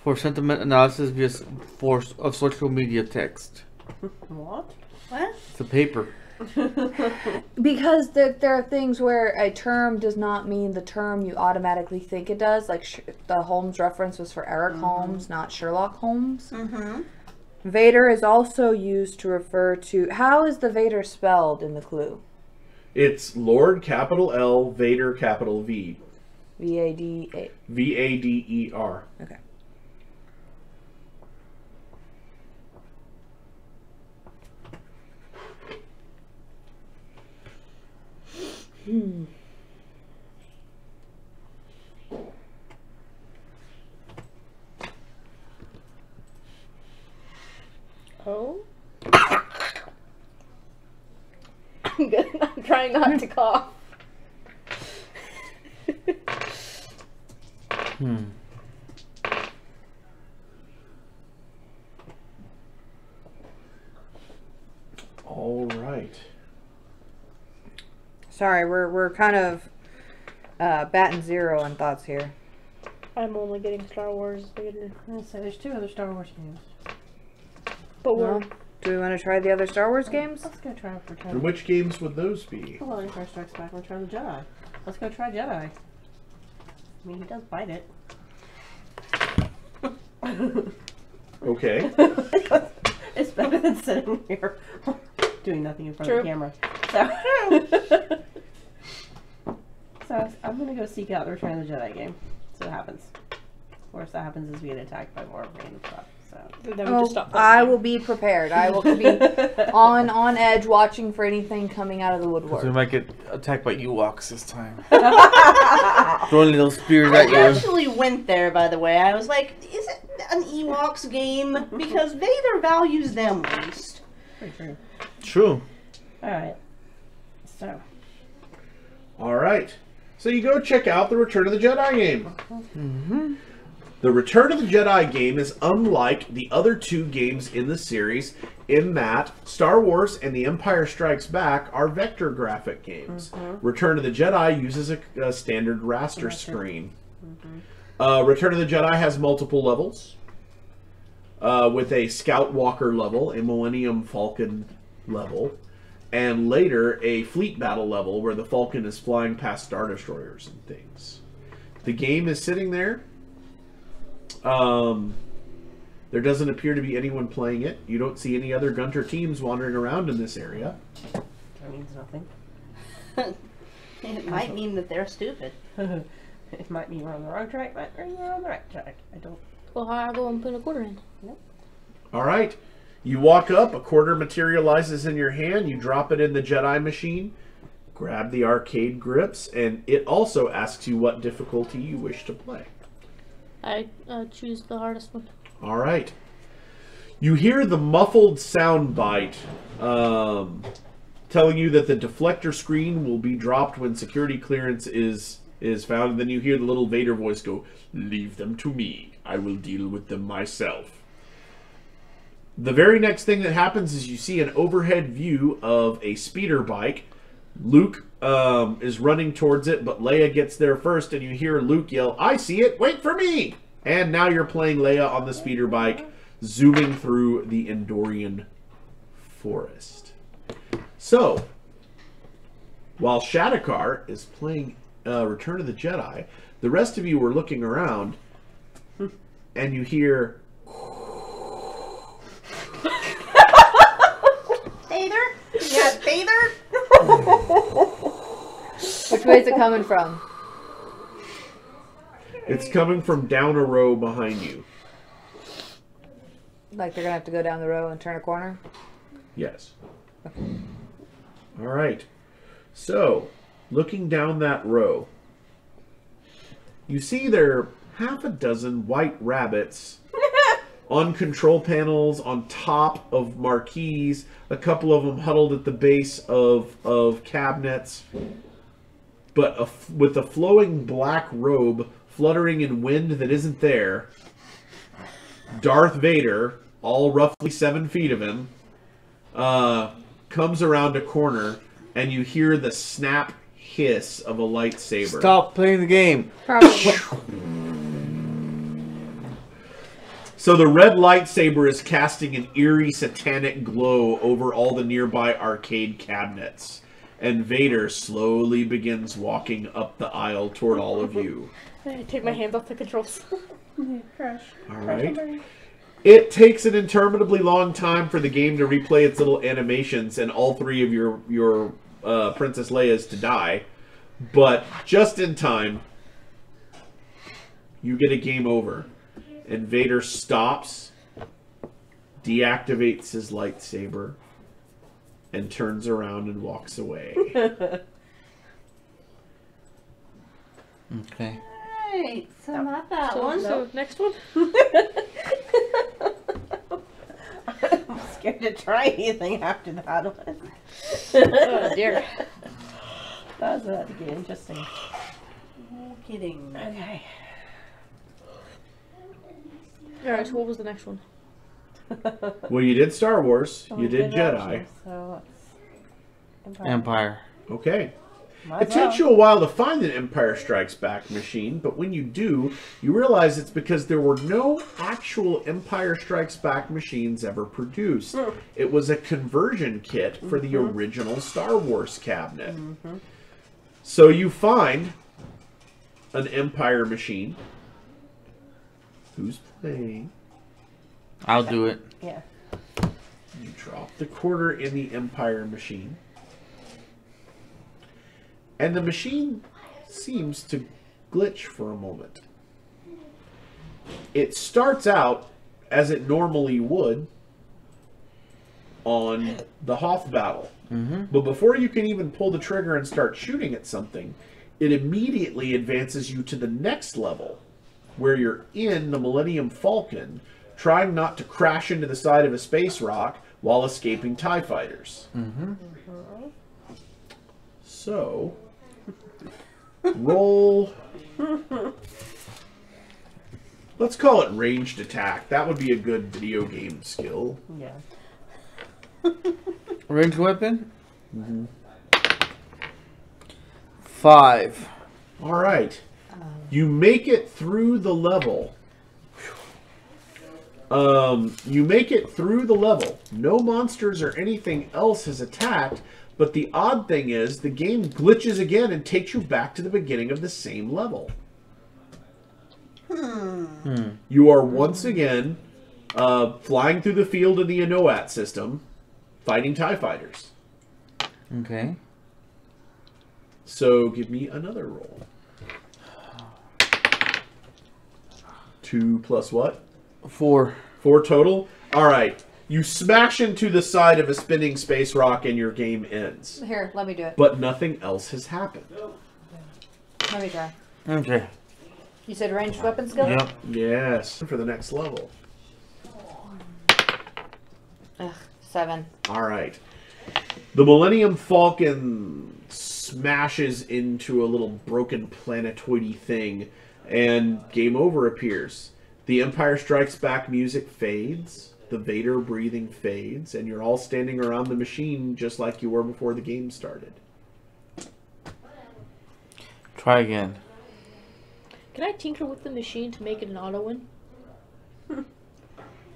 for sentiment analysis via force of social media text. What? What? It's a paper. Because there are things where a term does not mean the term you automatically think it does. Like the Holmes reference was for Eric Holmes, not Sherlock Holmes. Mm-hmm. Vader is also used to refer to... How is the Vader spelled in the clue? It's Lord capital L, Vader capital V. V-A-D-A. V-A-D-E-R. Okay. Oh. I'm good. I'm trying not to cough. All right. Sorry, we're kind of batting zero on thoughts here. I'm only getting Star Wars later. So there's 2 other Star Wars games. But Well, do we want to try the other Star Wars games? Let's go try Return. And which games would those be? Well, Empire Strikes Back and Return of the Jedi. Let's go try Jedi. I mean, he does bite it. Okay. It's better than sitting here doing nothing in front of the camera. So I'm gonna go seek out the Return of the Jedi game. See what happens. Worst that happens is we get attacked by more random stuff. So then we just stop I will be prepared. I will be on edge watching for anything coming out of the woodwork. So we might get attacked by Ewoks this time. Throwing little spears at I you. actually went there, by the way. I was like, is it an Ewoks game? Because Vader values them least. pretty true. True. Alright. So All right. So you go check out the Return of the Jedi game. Mm-hmm. The Return of the Jedi game is unlike the other 2 games in the series in that Star Wars and The Empire Strikes Back are vector graphic games. Return of the Jedi uses a standard raster screen. Return of the Jedi has multiple levels with a Scout Walker level, a Millennium Falcon level, and later a Fleet Battle level where the Falcon is flying past Star Destroyers and things. The game is sitting there. There doesn't appear to be anyone playing it. You don't see any other Gunter teams wandering around in this area. that means nothing. It might mean that they're stupid. It might mean we're on the wrong track, but we're on the right track. I don't. Well, I'll go and put a quarter in. All right. You walk up, a quarter materializes in your hand, you drop it in the Jedi machine, grab the arcade grips, and it also asks you what difficulty you wish to play. I choose the hardest one. All right. You hear the muffled sound bite telling you that the deflector screen will be dropped when security clearance is found. And then you hear the little Vader voice go, "Leave them to me. I will deal with them myself." The very next thing that happens is you see an overhead view of a speeder bike. Luke is running towards it, but Leia gets there first, and you hear Luke yell, "I see it, wait for me!" And now you're playing Leia on the speeder bike, zooming through the Endorian forest. So, while Shadakar is playing Return of the Jedi, the rest of you are looking around, and you hear... Vader? Yeah, Vader? Which way is it coming from? It's coming from down a row behind you. Like they're going to have to go down the row and turn a corner? Yes. All right. So, looking down that row, you see there half a dozen white rabbits on control panels, on top of marquees, a couple of them huddled at the base of cabinets, but with a flowing black robe fluttering in wind that isn't there. Darth Vader, all roughly 7 feet of him, comes around a corner, and you hear the snap hiss of a lightsaber. Stop playing the game. Probably. So the red lightsaber is casting an eerie satanic glow over all the nearby arcade cabinets. And Vader slowly begins walking up the aisle toward all of you. I take my hands off the controls. Crash. Alright. It takes an interminably long time for the game to replay its little animations and all 3 of your Princess Leia's to die. But just in time, you get a game over. And Vader stops, deactivates his lightsaber, and turns around and walks away. Okay. Right, so not that one. So next one. I'm scared to try anything after that one. Oh dear. That was about to get interesting. No kidding. Okay. Alright, so what was the next one? Well, you did Star Wars. So You we did Jedi. Options, so let's... Empire. Okay. Might It as well. takes you a while to find an Empire Strikes Back machine, but when you do, you realize it's because there were no actual Empire Strikes Back machines ever produced. It was a conversion kit for the original Star Wars cabinet. So you find an Empire machine. Who's playing? I'll do it. Yeah. You drop the quarter in the Empire machine. And the machine seems to glitch for a moment. It starts out as it normally would on the Hoth battle. But before you can even pull the trigger and start shooting at something, it immediately advances you to the next level, where you're in the Millennium Falcon, trying not to crash into the side of a space rock while escaping TIE fighters. So, roll... Let's call it ranged attack. That would be a good video game skill. Yeah. Ranged weapon? 5. All right. You make it through the level. You make it through the level. No monsters or anything else has attacked, but the odd thing is the game glitches again and takes you back to the beginning of the same level. You are once again flying through the field of the Anoat system, fighting TIE fighters. Okay. So give me another roll. 2 plus what? 4. 4 total? Alright. You smash into the side of a spinning space rock and your game ends. Here, let me do it. But nothing else has happened. Let me try. Okay. You said ranged weapon skill? Yep. Yes. For the next level. Ugh, 7. Alright. The Millennium Falcon smashes into a little broken planetoidy thing, and game over appears. The Empire Strikes Back music fades, the Vader breathing fades, and you're all standing around the machine just like you were before the game started. Try again. Can I tinker with the machine to make it an auto win?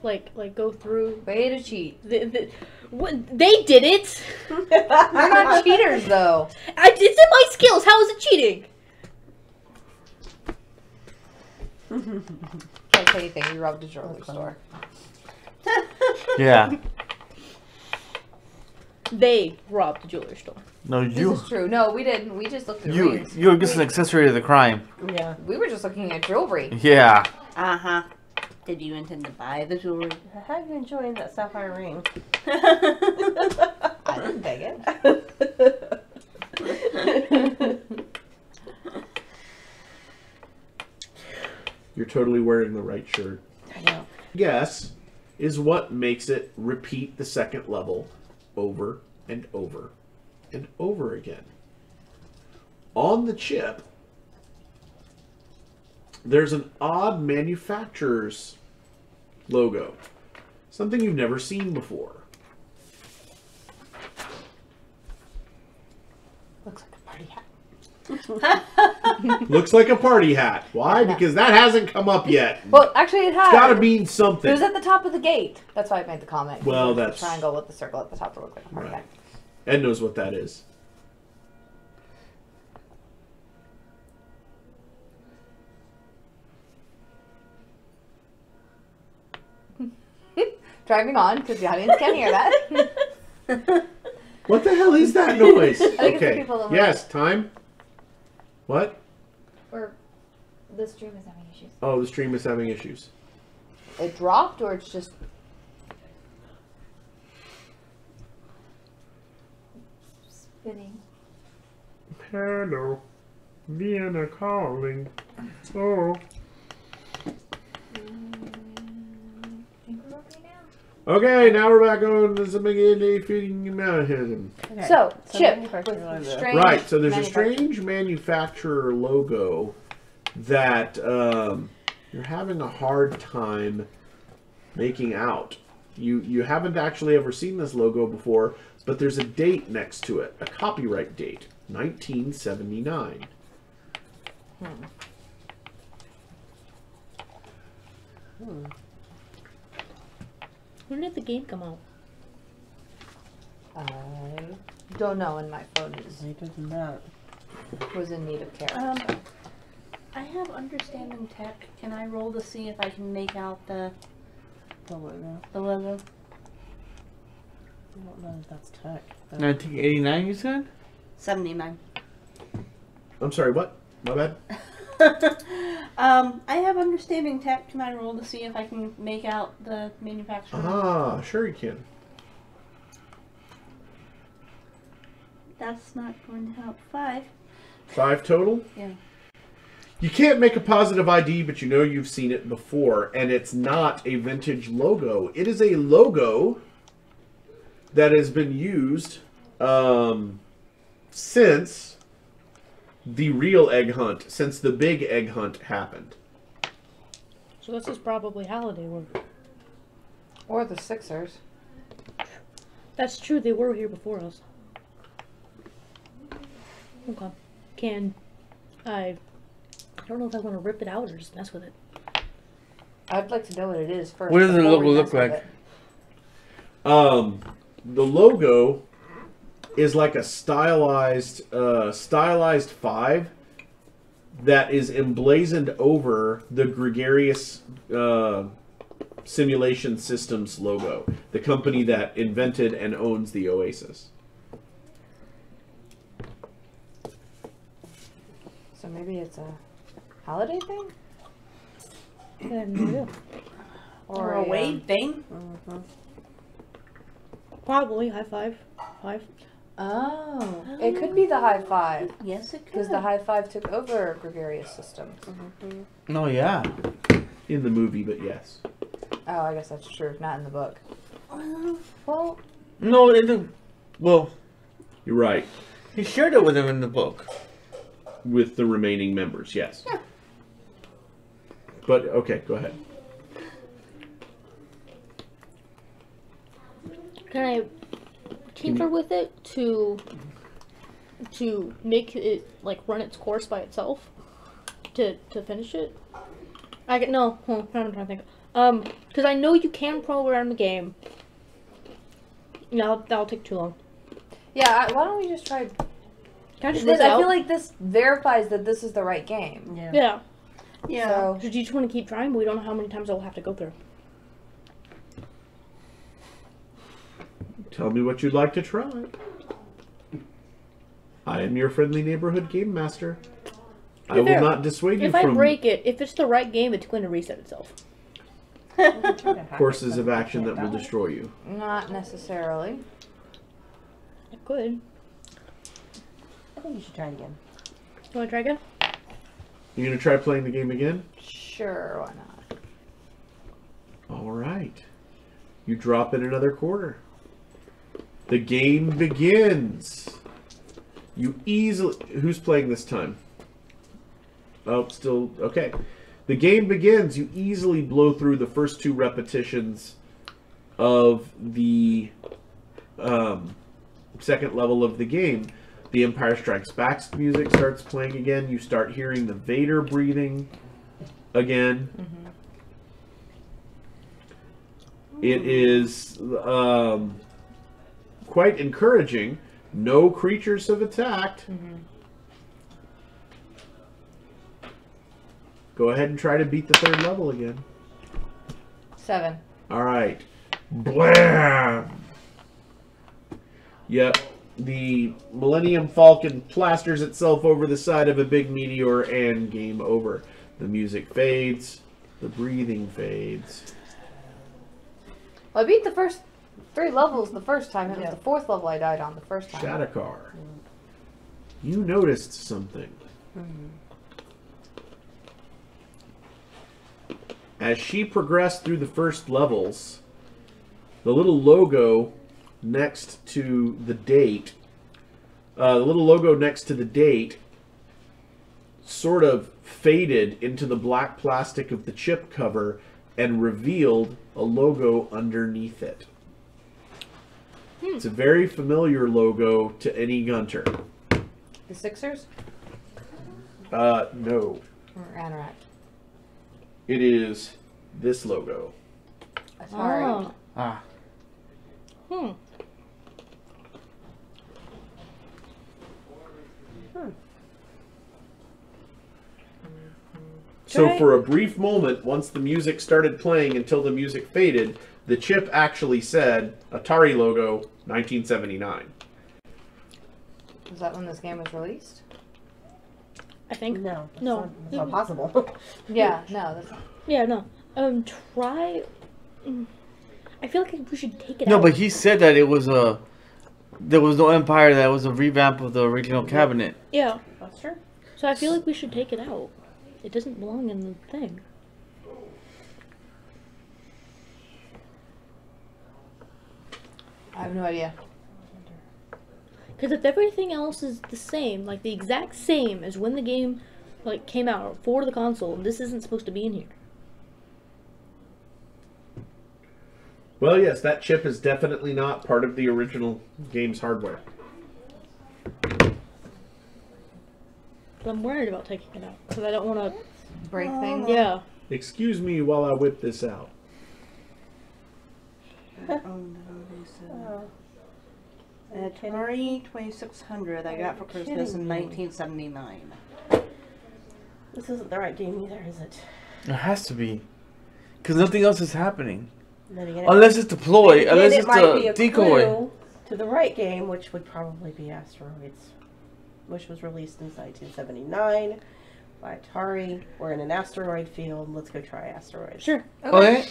like go through. Way to cheat. What, they did it. You're not cheaters, though. It's in my skills. How is it cheating? Can't say anything. You robbed a jewelry store. Yeah. They robbed the jewelry store. No, This you. is true. No, we didn't. We just looked at You. rings. You're just an accessory to the crime. Yeah. We were just looking at jewelry. Yeah. Uh-huh. Did you intend to buy the jewelry? How are you enjoying that sapphire ring? I didn't take it. totally wearing the right shirt. I know. Guess is what makes it repeat the second level over and over and over again. On the chip, there's an odd manufacturer's logo. Something you've never seen before. Looks like a party hat. Looks like a party hat. Why? Because that hasn't come up yet. Well, actually, it has. It's got to mean It something. was at the top of the gate. That's why I made the comment. Well, There's a that's- triangle with the circle at the top to look like a party Right. hat. Ed knows what that is. Driving on because the audience can't hear that. What the hell is that noise? think it's the Okay. people that Yes, time. What? Or the stream is having issues. Oh, the stream is having issues. It dropped, or it's just. Spinning. Hello. Vienna calling. Oh. Think we're okay now? Okay, now we're back on the spaghetti feeding mountain. Okay. So, chip manufacturer with logo. strange. Right, so there's a manufacturer- strange manufacturer logo that you're having a hard time making out. You haven't actually ever seen this logo before, but there's a date next to it, a copyright date, 1979. When did the game come out? I don't know, and my phone Later than that. was in need of care. Um, I have understanding tech. Can I roll to see if I can make out the logo. logo? I don't know if that's tech. 1989, you said? 79. I'm sorry, what? My bad. I have understanding tech. Can I roll to see if I can make out the manufacturer? Ah, sure you can. That's not going to help. 5. 5 total? Yeah. You can't make a positive ID, but you know you've seen it before, and it's not a vintage logo. It is a logo that has been used since the real egg hunt, since the big egg hunt happened. So this is probably Holiday World. Or the Sixers. That's true, they were here before us. Okay. I don't know if I want to rip it out or just mess with it. I'd like to know what it is first. What does the before logo we look mess with like? it. The logo is like a stylized 5 that is emblazoned over the Gregarious Simulation Systems logo, the company that invented and owns the Oasis. So maybe it's a holiday thing? I have no idea. Or a weight thing? Probably high five. 5. Oh, it could be the high five. Yes, it could. Because the high five took over Gregarious Systems. Oh, yeah. In the movie, but yes. Oh, I guess that's true. Not in the book. Well, No, in the... Well, You're right. he shared it with him in the book. With the remaining members, yes. Yeah. But, okay, go ahead. Can I tinker with it to make it like run its course by itself to finish it? I get no. I'm trying to think. Because I know you can program the game. No, that'll take too long. yeah, why don't we just try... Can I just This, rip it I out? feel like this verifies that this is the right game. Yeah. Yeah. Yeah. So, So do you just want to keep trying? But we don't know how many times I'll have to go through. Tell me what you'd like to try. I am your friendly neighborhood game master. I will fair. not dissuade you If I from break it, if it's the right game, it's going to reset itself. courses of action that will destroy you. not necessarily. It could. I think you should try it again. You want to try again? You gonna try playing the game again? Sure, why not? All right. You drop in another quarter. The game begins. You easily... Who's playing this time? Oh, still... Okay. The game begins. You easily blow through the first 2 repetitions of the second level of the game. The Empire Strikes Back music starts playing again. You start hearing the Vader breathing again. It is quite encouraging. No creatures have attacked. Go ahead and try to beat the 3rd level again. 7. All right. Blam! Yep. The Millennium Falcon plasters itself over the side of a big meteor and game over. The music fades. The breathing fades. Well, I beat the first 3 levels the first time. It was the 4th level I died on the first time. Shadakar. You noticed something. As she progressed through the first levels, the little logo next to the date, sort of faded into the black plastic of the chip cover and revealed a logo underneath it. It's a very familiar logo to any Gunter. The Sixers? No. Or Anorak? It is this logo. Atari. Ah. So for a brief moment, once the music started playing until the music faded, the chip actually said Atari logo 1979. Was that when this game was released? I think. No. No. It's not possible. Yeah, no. That's... Yeah, no. Try. I feel like we should take it out. No, but he said that it was a. There was no Empire. That was a revamp of the original cabinet. Yeah. That's true. So I feel like we should take it out. It doesn't belong in the thing. I have no idea. Because if everything else is the same, like the exact same as when the game like came out for the console, this isn't supposed to be in here. Well, yes, that chip is definitely not part of the original game's hardware. But I'm worried about taking it out because I don't want to Break things? Yeah. Excuse me while I whip this out. Atari 2600 I got for Christmas in 1979. This isn't the right game either, is it? It has to be, because nothing else is happening. Then again, Unless it's deploy, unless it it's might be a a decoy. clue to the right game, which would probably be Asteroids, which was released in 1979 by Atari. We're in an asteroid field. Let's go try Asteroids. Sure. Okay.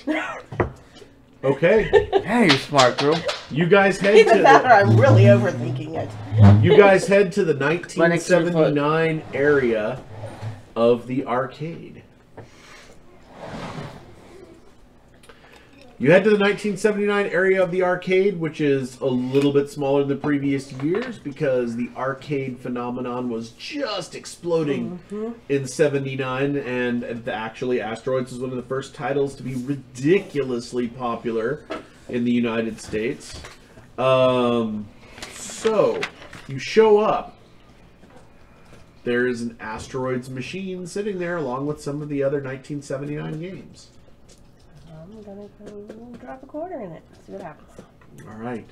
Okay. Hey, you're smart, girl. You guys head Either to that or I'm really overthinking it. you guys head to the 1979 area of the arcade. You head to the 1979 area of the arcade, which is a little bit smaller than previous years because the arcade phenomenon was just exploding in 79, and actually Asteroids was one of the first titles to be ridiculously popular in the United States. So, you show up. There's an Asteroids machine sitting there along with some of the other 1979 games. I'm gonna go drop a quarter in it. See what happens. All right.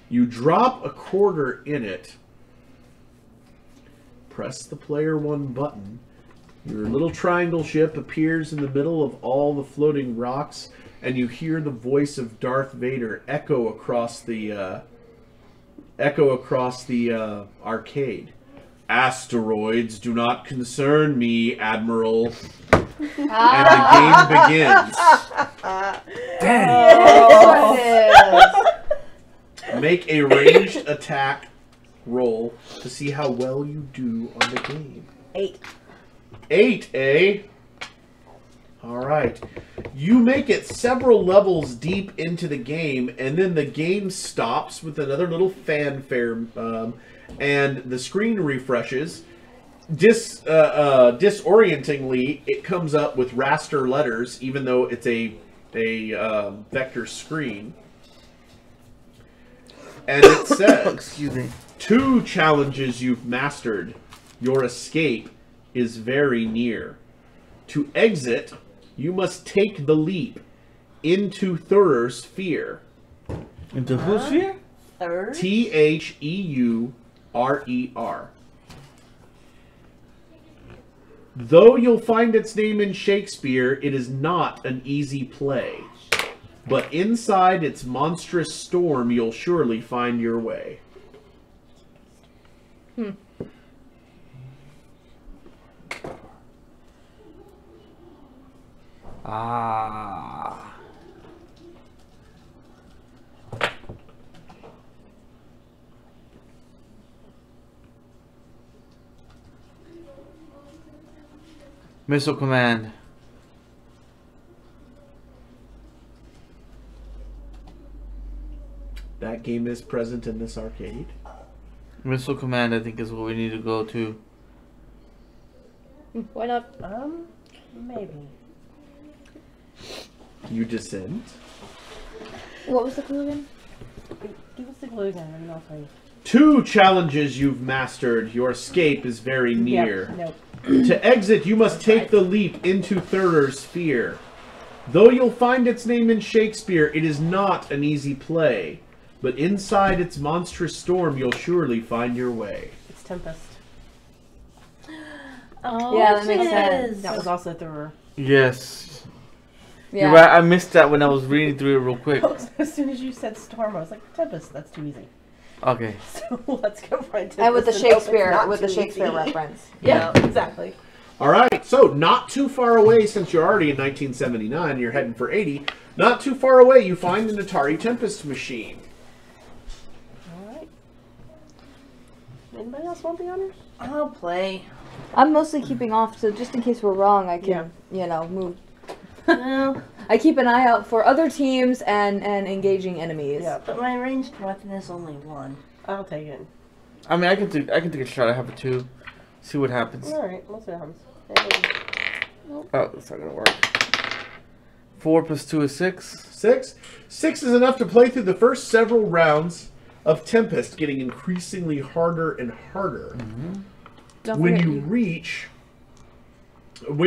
You drop a quarter in it. Press the player 1 button. Your little triangle ship appears in the middle of all the floating rocks, and you hear the voice of Darth Vader echo across the arcade. Asteroids do not concern me, Admiral. And the game begins. Dang. Make a ranged attack roll to see how well you do on the game. 8. 8, eh? Alright. You make it several levels deep into the game, and then the game stops with another little fanfare, and the screen refreshes. Disorientingly, it comes up with raster letters, even though it's a vector screen. And it says, excuse me, 2 challenges you've mastered. Your escape is very near. To exit, you must take the leap into Thurer's sphere. Into whose sphere? Third. Theure. Though you'll find its name in Shakespeare, it is not an easy play. But inside its monstrous storm, you'll surely find your way. Ah. Missile Command. That game is present in this arcade. Missile Command, I think, is what we need to go to. Why not? Maybe. You descend. What was the clue again? Give us the clue again and I'll tell you. 2 challenges you've mastered. Your escape is very near. Yeah, nope. To exit, you must take the leap into Thurer's sphere. Though you'll find its name in Shakespeare, it is not an easy play. But inside its monstrous storm, you'll surely find your way. It's Tempest. Oh, Yeah, that makes sense. That was also Thurer. Yes. Yeah. You're right, I missed that when I was reading through it real quick. As soon as you said Storm, I was like, Tempest, that's too easy. Okay. So let's go find Tempest. And with the and hope it's Shakespeare, not with the too Shakespeare easy. reference. Yeah, exactly. All right, so not too far away, since you're already in 1979, you're heading for 80. Not too far away, you find an Atari Tempest machine. Alright. Anybody else want the honors? I'll play. I'm mostly keeping off, so just in case we're wrong, I can, you know, move. No, I keep an eye out for other teams and engaging enemies. Yeah. but my ranged weapon is only 1. I'll take it. I mean, I can take a shot. I have a 2. See what happens. Alright, let's see what happens. Oh, that's not gonna work. 4 plus 2 is 6. 6? 6 is enough to play through the first several rounds of Tempest, getting increasingly harder and harder. Don't When forget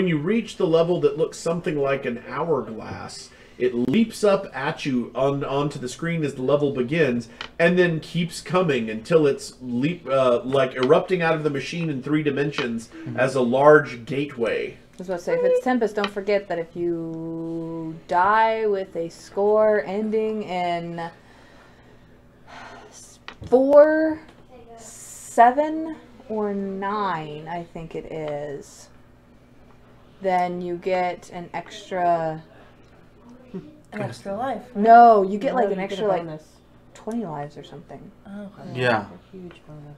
you reach the level that looks something like an hourglass, it leaps up at you onto the screen as the level begins, and then keeps coming until it's like erupting out of the machine in 3 dimensions as a large gateway. I was about to say, if it's Tempest, don't forget that if you die with a score ending in 4, 7, or 9, I think it is, then you get an extra... An extra life. No, you get like No, an you extra get a like bonus. 20 lives or something. Okay. Yeah. A huge bonus.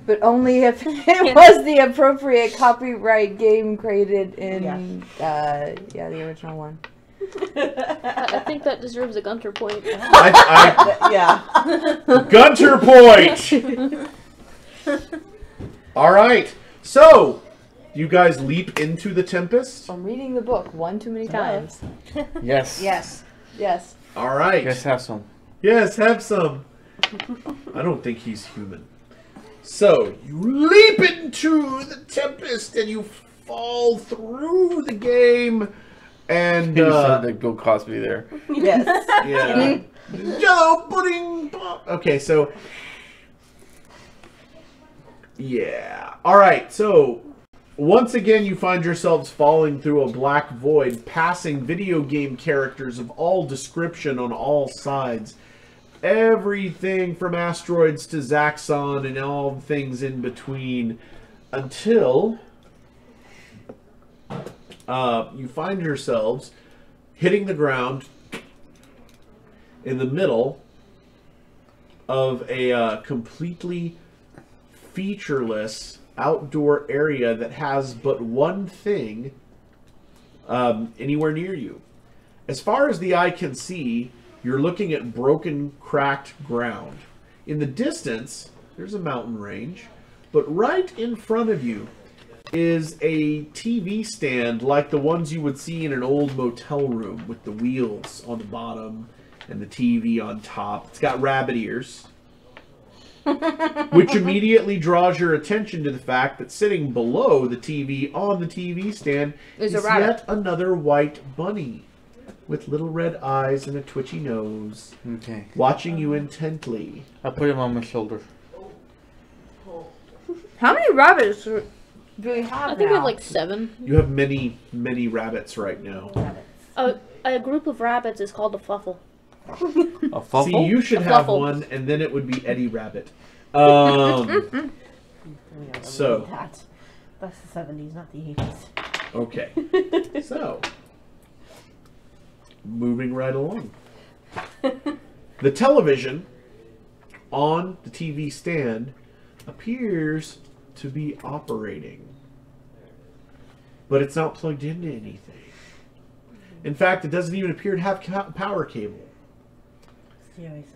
But only if it was the appropriate copyright game created in the original one. I think that deserves a Gunter point. Yeah. Gunter point! Alright, so you guys leap into the Tempest. I'm reading the book one too many times. Yes. Yes. Yes. Alright. Let's have some. Yes, have some. I don't think he's human. So, you leap into the Tempest and you fall through the game. And, You said that Bill Cosby there. Yes. yeah. Jello pudding pop. Okay, so. Yeah. Alright, so. Once again, you find yourselves falling through a black void, passing video game characters of all description on all sides. Everything from asteroids to Zaxxon and all things in between. Until you find yourselves hitting the ground in the middle of a completely featureless outdoor area that has but one thing anywhere near you. As far as the eye can see, you're looking at broken, cracked ground. In the distance, there's a mountain range, but right in front of you is a TV stand like the ones you would see in an old motel room with the wheels on the bottom and the TV on top. It's got rabbit ears, which immediately draws your attention to the fact that sitting below the TV on the TV stand is yet another white bunny with little red eyes and a twitchy nose, watching you intently. I put him on my shoulder. How many rabbits do we have? I think we have like 7. You have many, many rabbits right now. A group of rabbits is called a fluffle. A fluffle? See, you should have one, and then it would be Eddie Rabbit. So that's the 70s, not the 80s. Okay. So moving right along. The television on the TV stand appears to be operating, but it's not plugged into anything. In fact, it doesn't even appear to have a power cable. It's the Oasis.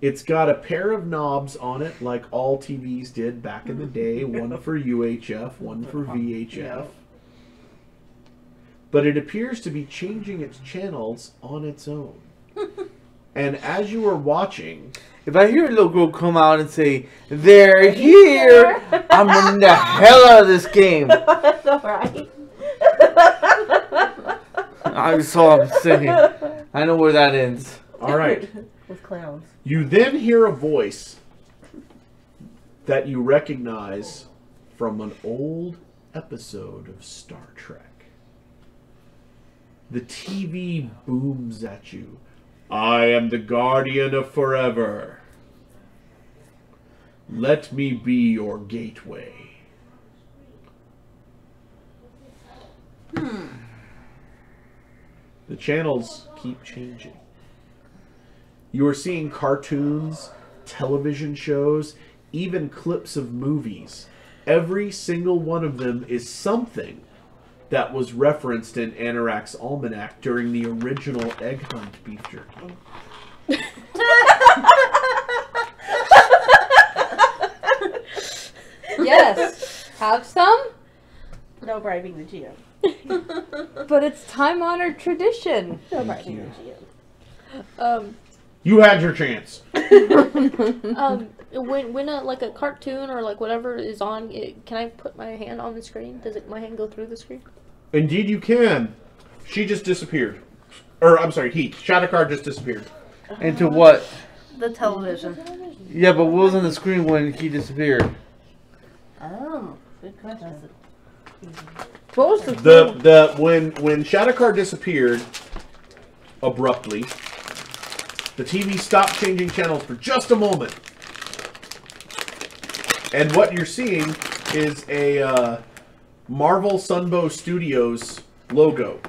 It's got a pair of knobs on it like all TVs did back in the day, one for UHF, one for VHF. But it appears to be changing its channels on its own. And as you are watching... If I hear a little girl come out and say, "They're here," I'm running the hell out of this game. That's alright. I saw him saying. I know where that ends. Alright. With clowns. You then hear a voice that you recognize from an old episode of Star Trek. The TV booms at you. "I am the guardian of forever. Let me be your gateway." The channels keep changing. You are seeing cartoons, television shows, even clips of movies. Every single one of them is something that was referenced in Anorak's Almanac during the original Egg Hunt beef jerky. Yes. Have some? No bribing the GM. But it's time-honored tradition. No bribing the GM. You had your chance. When like a cartoon or like whatever is on, can I put my hand on the screen? Does my hand go through the screen? Indeed you can. She just disappeared. Or, I'm sorry, Shadakar just disappeared. Into what? The television. Yeah, but what was on the screen when he disappeared? Oh, good question. What was the when Shadakar disappeared abruptly, the TV stopped changing channels for just a moment. And what you're seeing is a Marvel Sunbow Studios logo,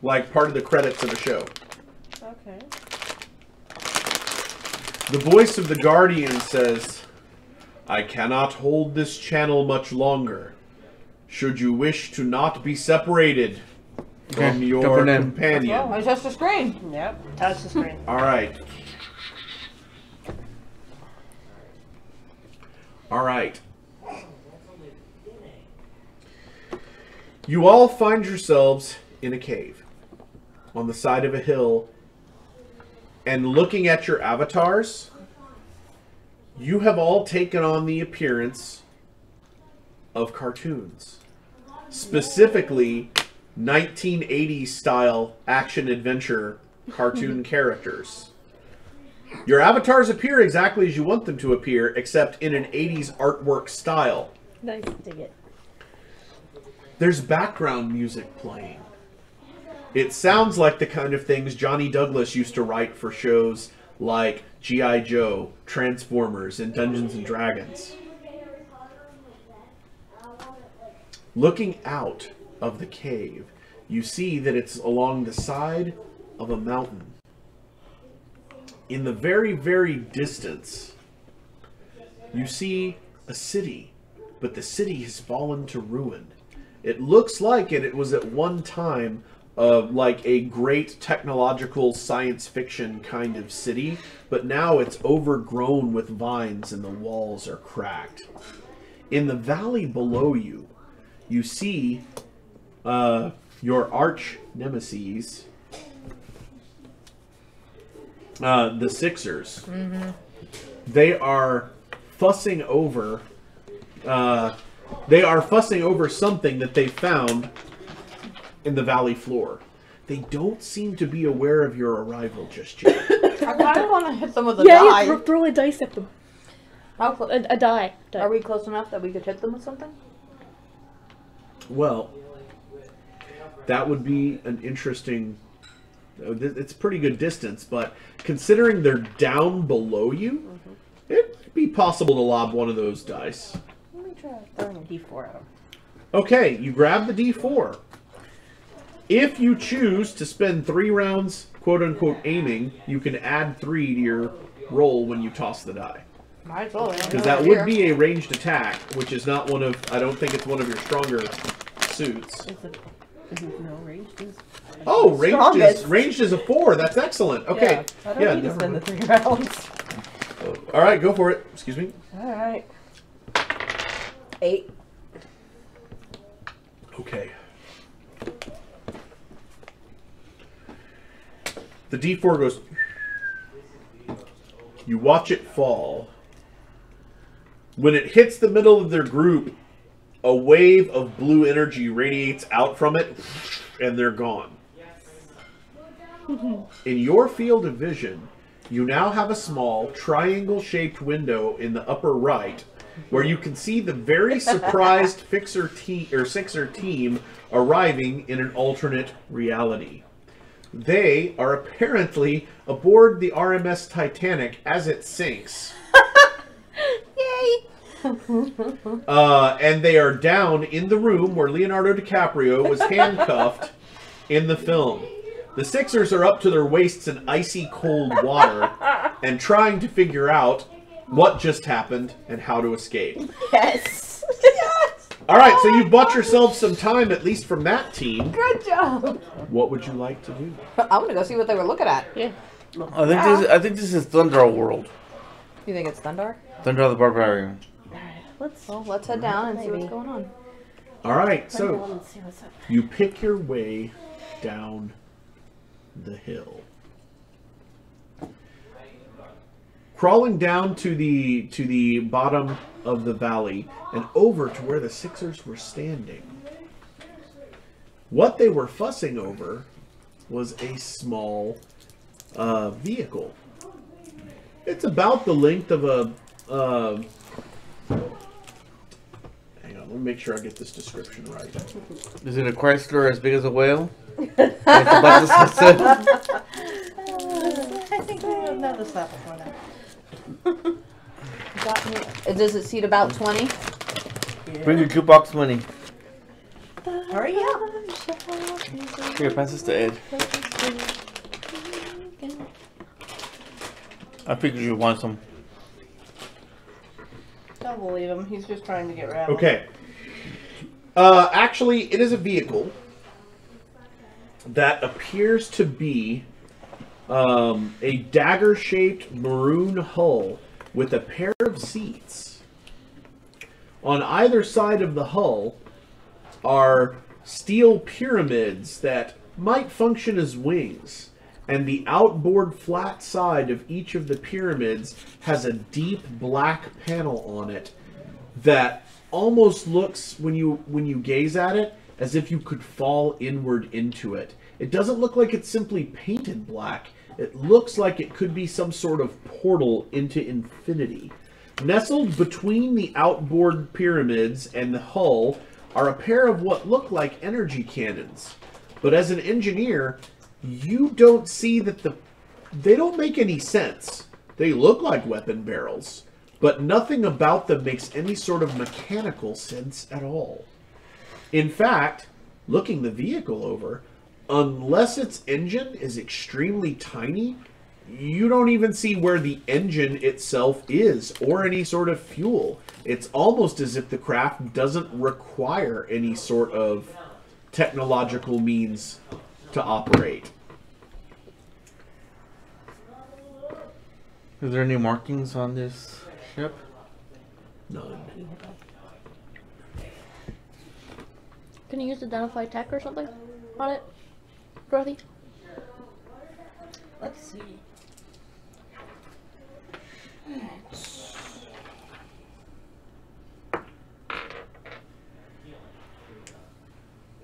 like part of the credits of a show. Okay. The voice of the Guardian says, "I cannot hold this channel much longer. Should you wish to not be separated from your companion." I touched the screen. Yep. Touch the screen. Alright. Alright. You all find yourselves in a cave on the side of a hill, and looking at your avatars, you have all taken on the appearance of cartoons. Specifically, 1980s style action-adventure cartoon characters. Your avatars appear exactly as you want them to appear, except in an 80s artwork style. Nice. Dig it. There's background music playing. It sounds like the kind of things Johnny Douglas used to write for shows like G.I. Joe, Transformers, and Dungeons and Dragons. Looking out of the cave, you see that it's along the side of a mountain. In the very, very distance, you see a city but the city has fallen to ruin. It looks like it was at one time like a great technological science fiction kind of city, but now it's overgrown with vines and the walls are cracked. In the valley below you, you see your arch nemesis, the Sixers. Mm-hmm. They are fussing over. Something that they found in the valley floor. They don't seem to be aware of your arrival just yet. I kind of want to hit them with a Yeah, die. yeah, throw a dice at them. A die. Are we close enough that we could hit them with something? Well, that would be an interesting... It's pretty good distance, but considering they're down below you, it'd be possible to lob one of those dice. Let me try throwing a d4 at them. Okay, you grab the d4. If you choose to spend 3 rounds, quote-unquote, aiming, you can add 3 to your roll when you toss the die. Might as well. Because that would be a ranged attack, which is not one of... I don't think it's one of your stronger suits. Isn't no ranged? Oh, ranged is a 4. That's excellent. Okay. Yeah, I don't need to spend the 3 rounds. All right, go for it. Excuse me. All right. 8. Okay. The D4 goes... You watch it fall. When it hits the middle of their group, a wave of blue energy radiates out from it, and they're gone. In your field of vision, you now have a small triangle-shaped window in the upper right, where you can see the very surprised Sixer team arriving in an alternate reality. They are apparently aboard the RMS Titanic as it sinks. Yay! And they are down in the room where Leonardo DiCaprio was handcuffed in the film. The Sixers are up to their waists in icy cold water and trying to figure out what just happened and how to escape. Yes! Yes! Alright, so you've bought yourself some time, at least from that team. Good job! What would you like to do? I'm gonna go see what they were looking at. Yeah. I think this is Thunder World. You think it's Thundar? Thunder the Barbarian. Let's head down and see what's going on. Alright, so you pick your way down the hill. Crawling down to the bottom of the valley and over to where the Sixers were standing. What they were fussing over was a small vehicle. It's about the length of a... hang on, let me make sure I get this description right. Is it a Chrysler as big as a whale? I think we've noticed that before now. Does it seat about 20? Yeah. Bring your jukebox money. Hurry up. Here, pass this to Ed. I figured you want some. Don't believe him. He's just trying to get rattled. Okay. Actually, it is a vehicle that appears to be a dagger-shaped maroon hull with a pair of seats. On either side of the hull are steel pyramids that might function as wings, and the outboard flat side of each of the pyramids has a deep black panel on it that almost looks, when you gaze at it, as if you could fall inward into it. It doesn't look like it's simply painted black. It looks like it could be some sort of portal into infinity. Nestled between the outboard pyramids and the hull are a pair of what look like energy cannons. But as an engineer, you don't see that they don't make any sense. They look like weapon barrels, but nothing about them makes any sort of mechanical sense at all. In fact, looking the vehicle over, unless its engine is extremely tiny, you don't even see where the engine itself is or any sort of fuel. It's almost as if the craft doesn't require any sort of technological means to operate. Is there any markings on this ship? None. Can you use identify tech or something on it, Dorothy? Let's see.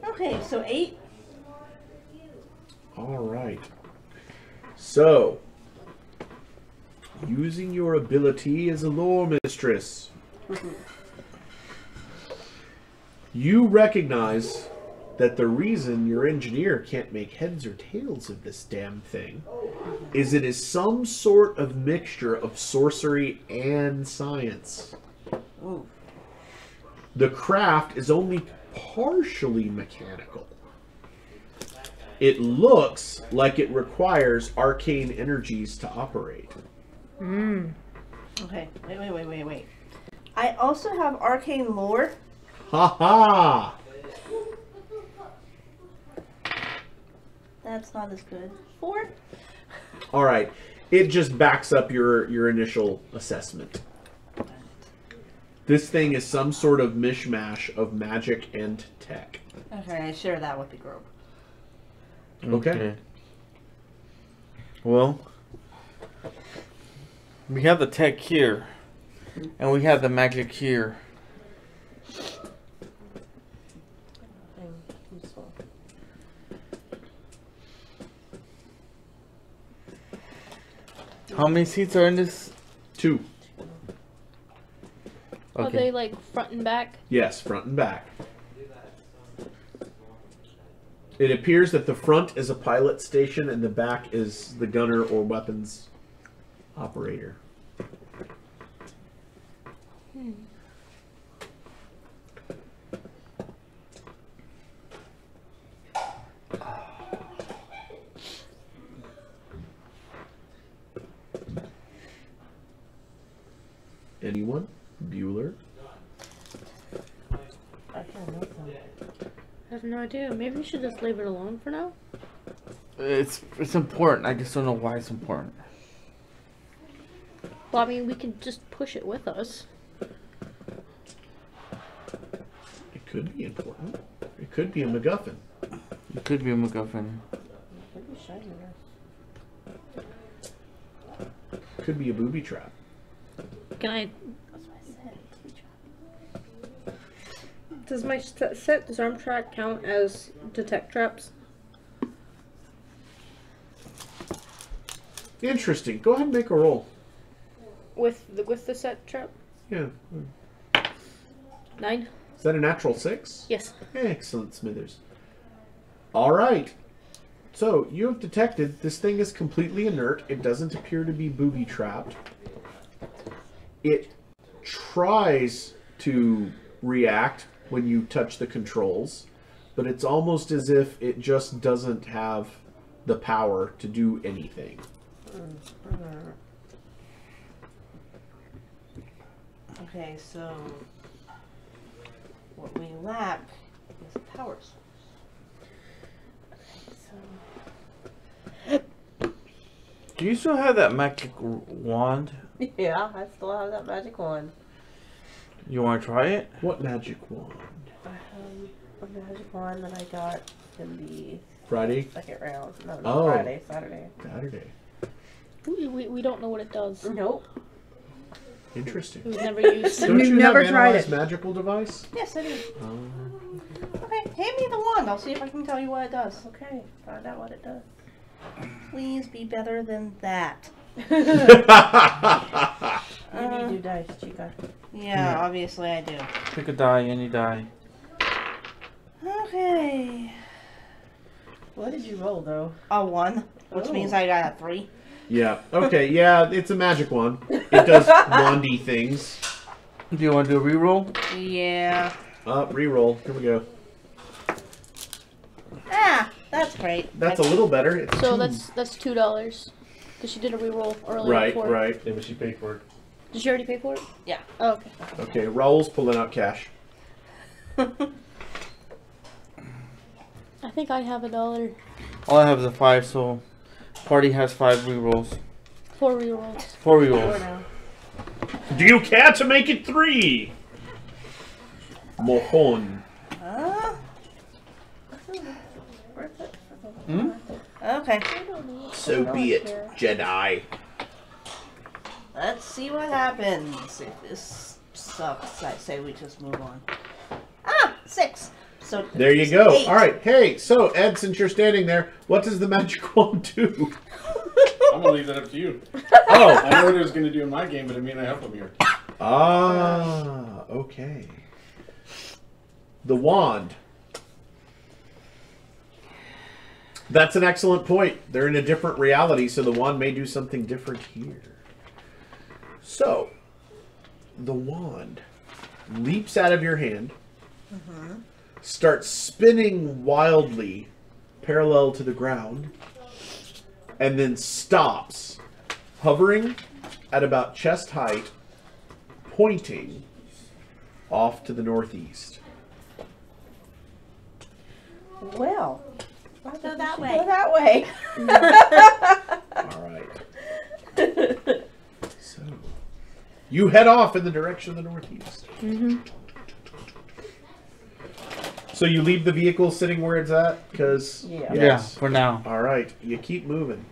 Okay, so 8. All right. So, using your ability as a lore mistress, you recognize that the reason your engineer can't make heads or tails of this damn thing is it is some sort of mixture of sorcery and science. Ooh. The craft is only partially mechanical. It looks like it requires arcane energies to operate. Okay, wait. I also have arcane lore. Ha ha! That's not as good. 4? All right, it just backs up your initial assessment. This thing is some sort of mishmash of magic and tech. Okay, I share that with the group. Okay. Well, we have the tech here, and we have the magic here. Useful. How many seats are in this? 2. Are they like front and back? Yes, front and back. It appears that the front is a pilot station and the back is the gunner or weapons operator. Anyone? Bueller? I can't know them. I have no idea. Maybe we should just leave it alone for now. It's important. I just don't know why it's important. Well, I mean, we can just push it with us. It could be important. It could be a MacGuffin. It could be a MacGuffin. Maybe shiny. Could be a booby trap. Can I? That's what I said. Does my set disarm track count as detect traps? Interesting. Go ahead and make a roll. With the set trap? Yeah. 9. Is that a natural 6? Yes. Excellent, Smithers. All right. So, you have detected this thing is completely inert. It doesn't appear to be booby trapped. It tries to react when you touch the controls, but it's almost as if it just doesn't have the power to do anything. Okay, so what we lack is a power source. Okay, Do you still have that magic wand? Yeah, I still have that magic wand. You want to try it? What magic wand? A magic wand that I got in the Friday? second round. No, Oh. Friday, Saturday. Saturday. We don't know what it does. Nope. Interesting. We've never used it. Don't you never have tried Analyze it. magical device? yes, I do. Okay, hand me the wand. I'll see if I can tell you what it does. Okay, find out what it does. Please be better than that. You need new dice, Chica. Yeah, obviously I do. Pick a die, any die. Okay. What did you roll, though? A 1, which Oh. means I got a 3. Yeah. Okay, yeah, it's a magic wand. It does wandy things. Do you want to do a reroll? Yeah. Reroll. Here we go. Ah, that's great. That's a little better. It's So two. that's $2. Because she did a reroll earlier. Right, before. right. Yeah, but she paid for it. Did she already pay for it? Yeah. Oh, okay. Okay, Raul's pulling out cash. I think I have $1. All I have is a 5, so party has 5 rerolls. 4 rerolls. 4 Or rerolls. no. Do you care to make it 3? Mojon. Worth it. Okay. So be it, Jedi. Let's see what happens. If this sucks, I say we just move on. 6. So There you go. 8. All right. Hey, so Ed, since you're standing there, what does the magic wand do? I'm gonna leave that up to you. Oh. I know what it was gonna do in my game, but I mean I help him here. Ah, okay. The wand. That's an excellent point. They're in a different reality, so the wand may do something different here. So, the wand leaps out of your hand, starts spinning wildly parallel to the ground, and then stops, hovering at about chest height, pointing off to the northeast. Well, Go that go way. that way. All right. So, you head off in the direction of the northeast. So you leave the vehicle sitting where it's at? Because Yeah. Yeah, for now. All right. You keep moving.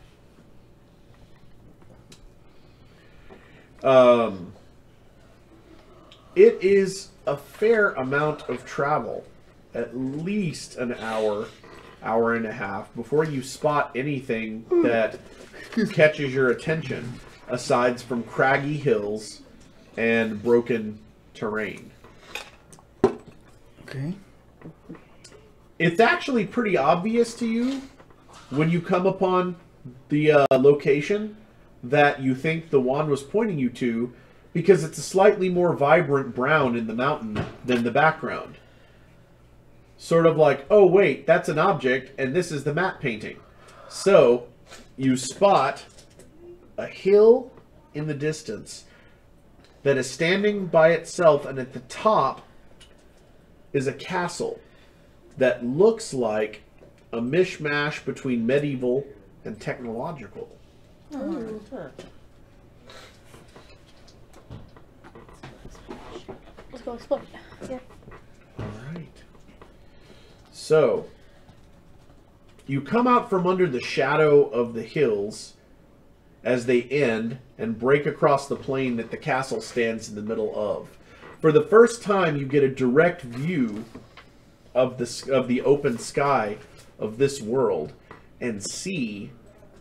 It is a fair amount of travel. At least an hour, hour and a half, before you spot anything that catches your attention, aside from craggy hills and broken terrain. Okay. It's actually pretty obvious to you when you come upon the location that you think the wand was pointing you to, because it's a slightly more vibrant brown in the mountain than the background. Sort of like, oh wait, that's an object, and this is the matte painting. So, you spot a hill in the distance that is standing by itself, and at the top is a castle that looks like a mishmash between medieval and technological. Let's go explore. All right. So, you come out from under the shadow of the hills as they end and break across the plain that the castle stands in the middle of. For the first time, you get a direct view of the open sky of this world and see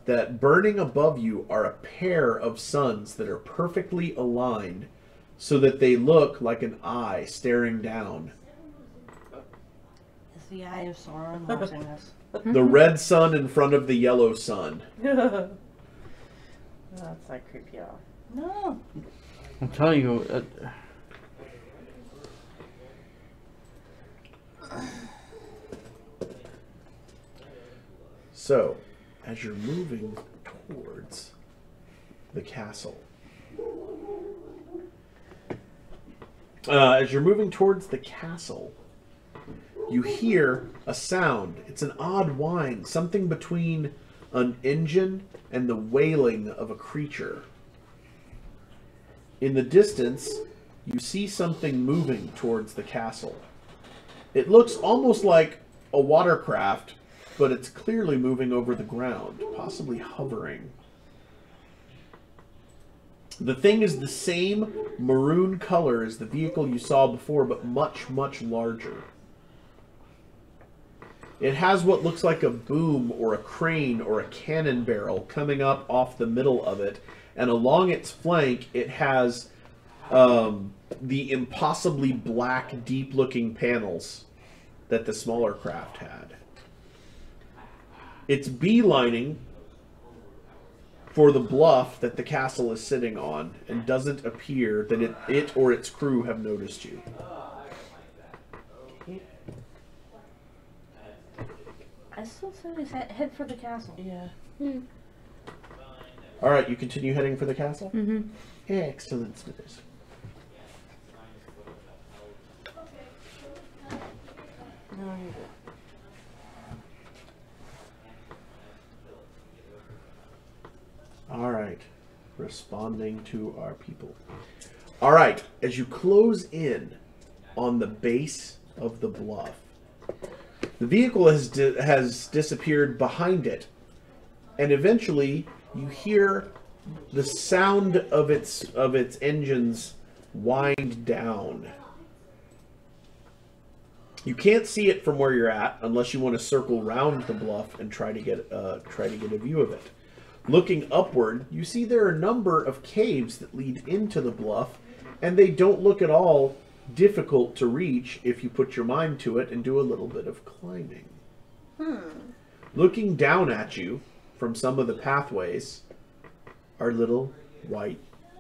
that burning above you are a pair of suns that are perfectly aligned so that they look like an eye staring down. Is the Eye of Sauron watching us? The red sun in front of the yellow sun. That's not creepy at all. No. I'm telling you. So, as you're moving towards the castle, you hear a sound. It's an odd whine, something between an engine and the wailing of a creature. In the distance, you see something moving towards the castle. It looks almost like a watercraft, but it's clearly moving over the ground, possibly hovering. The thing is the same maroon color as the vehicle you saw before, but much, much larger. It has what looks like a boom or a crane or a cannon barrel coming up off the middle of it, and along its flank it has the impossibly black, deep-looking panels that the smaller craft had. It's beelining for the bluff that the castle is sitting on, and doesn't appear that it or its crew have noticed you. I still say we head for the castle. Yeah. All right, you continue heading for the castle? Mm-hmm. Excellent, Smithers. All right, responding to our people. All right, as you close in on the base of the bluff, the vehicle has disappeared behind it, and eventually you hear the sound of its engines wind down. You can't see it from where you're at unless you want to circle round the bluff and try to get a view of it. Looking upward, you see there are a number of caves that lead into the bluff, and they don't look at all difficult to reach if you put your mind to it and do a little bit of climbing. Looking down at you from some of the pathways are little white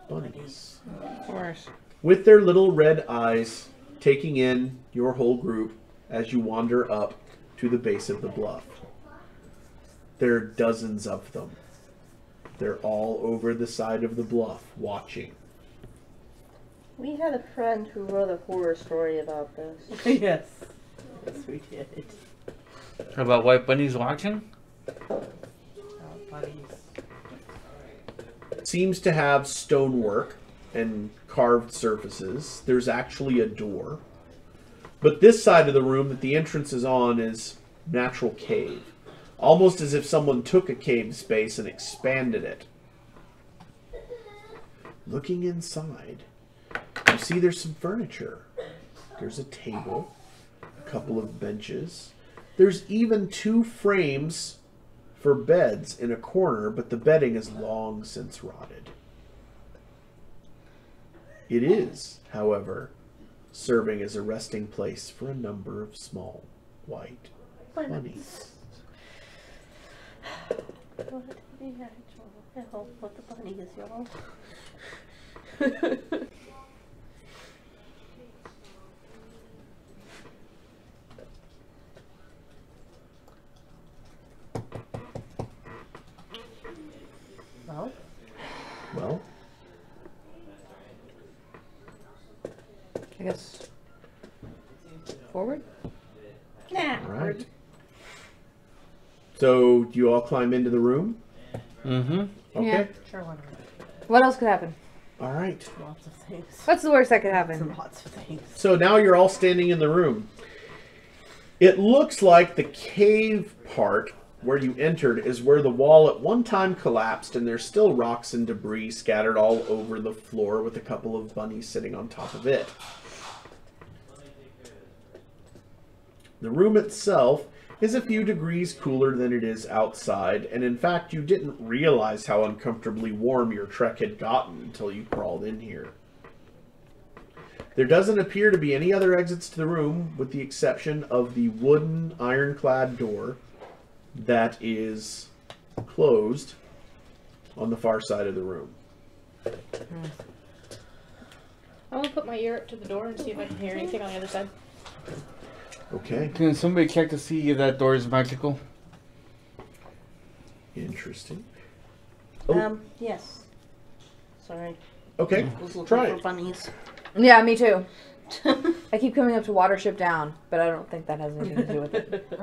bunnies. Of course. With their little red eyes taking in your whole group as you wander up to the base of the bluff. There are dozens of them. They're all over the side of the bluff watching. We had a friend who wrote a horror story about this. Yes. Yes, we did. About white bunnies watching? Buddies. Seems to have stonework and carved surfaces. There's actually a door. But this side of the room that the entrance is on is natural cave. Almost as if someone took a cave space and expanded it. Looking inside, you see there's some furniture. There's a table, a couple of benches. There's even 2 frames for beds in a corner, but the bedding is long since rotted. It is, however, serving as a resting place for a number of small white bunnies. What the actual hell? What the bunny is, y'all? Well, I guess forward? Nah. all right. So, do you all climb into the room? Mm-hmm. Okay. Yeah. Sure, why not? What else could happen? All right. Lots of things. What's the worst that could happen? Lots of things. So now you're all standing in the room. It looks like the cave part where you entered is where the wall at one time collapsed, and there's still rocks and debris scattered all over the floor with a couple of bunnies sitting on top of it. The room itself is a few degrees cooler than it is outside, and in fact you didn't realize how uncomfortably warm your trek had gotten until you crawled in here. There doesn't appear to be any other exits to the room with the exception of the wooden ironclad door that is closed on the far side of the room. I'm gonna put my ear up to the door and see if I can hear anything on the other side. Okay, Can somebody check to see if that door is magical? interesting. Oh, Yes. Sorry. okay, I was looking try for it. bunnies. Yeah, me too. I keep coming up to Watership Down, but I don't think that has anything to do with it. It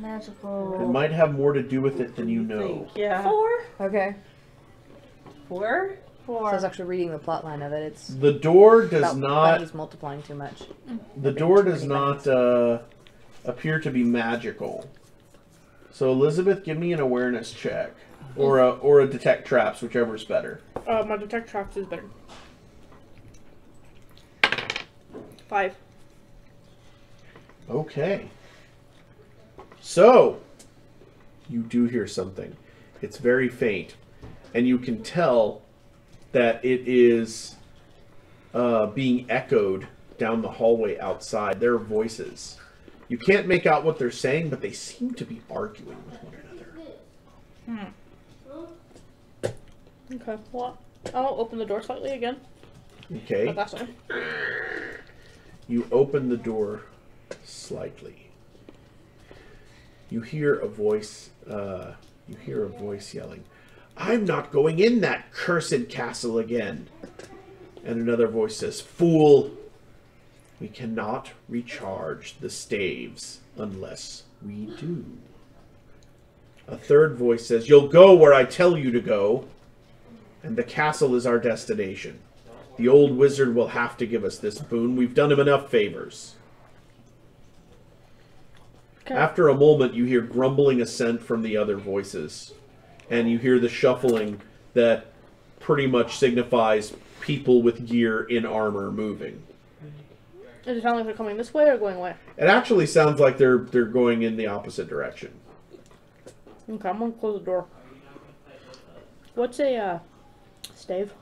Magical. might have more to do with it than you know. Yeah. 4? Okay. 4? So I was actually reading the plot line of it. It's The door does about not. bunnies multiplying too much. The door does not appear to be magical. So Elizabeth, give me an awareness check, or a detect traps, whichever's better. My detect traps is better. 5. Okay. So you do hear something. It's very faint, and you can tell that it is being echoed down the hallway outside. There are voices. You can't make out what they're saying, but they seem to be arguing with one another. Okay. Well, I'll open the door slightly again. Okay. Like last time. You open the door slightly. You hear a voice. Yelling, I'm not going in that cursed castle again. And another voice says, Fool, we cannot recharge the staves unless we do. A third voice says, You'll go where I tell you to go, and the castle is our destination. The old wizard will have to give us this boon. We've done him enough favors. Okay. After a moment, you hear grumbling assent from the other voices. And you hear the shuffling that pretty much signifies people with gear in armor moving. Does it sound like they're coming this way or going away? It actually sounds like they're going in the opposite direction. Okay, I'm gonna close the door. What's a stave?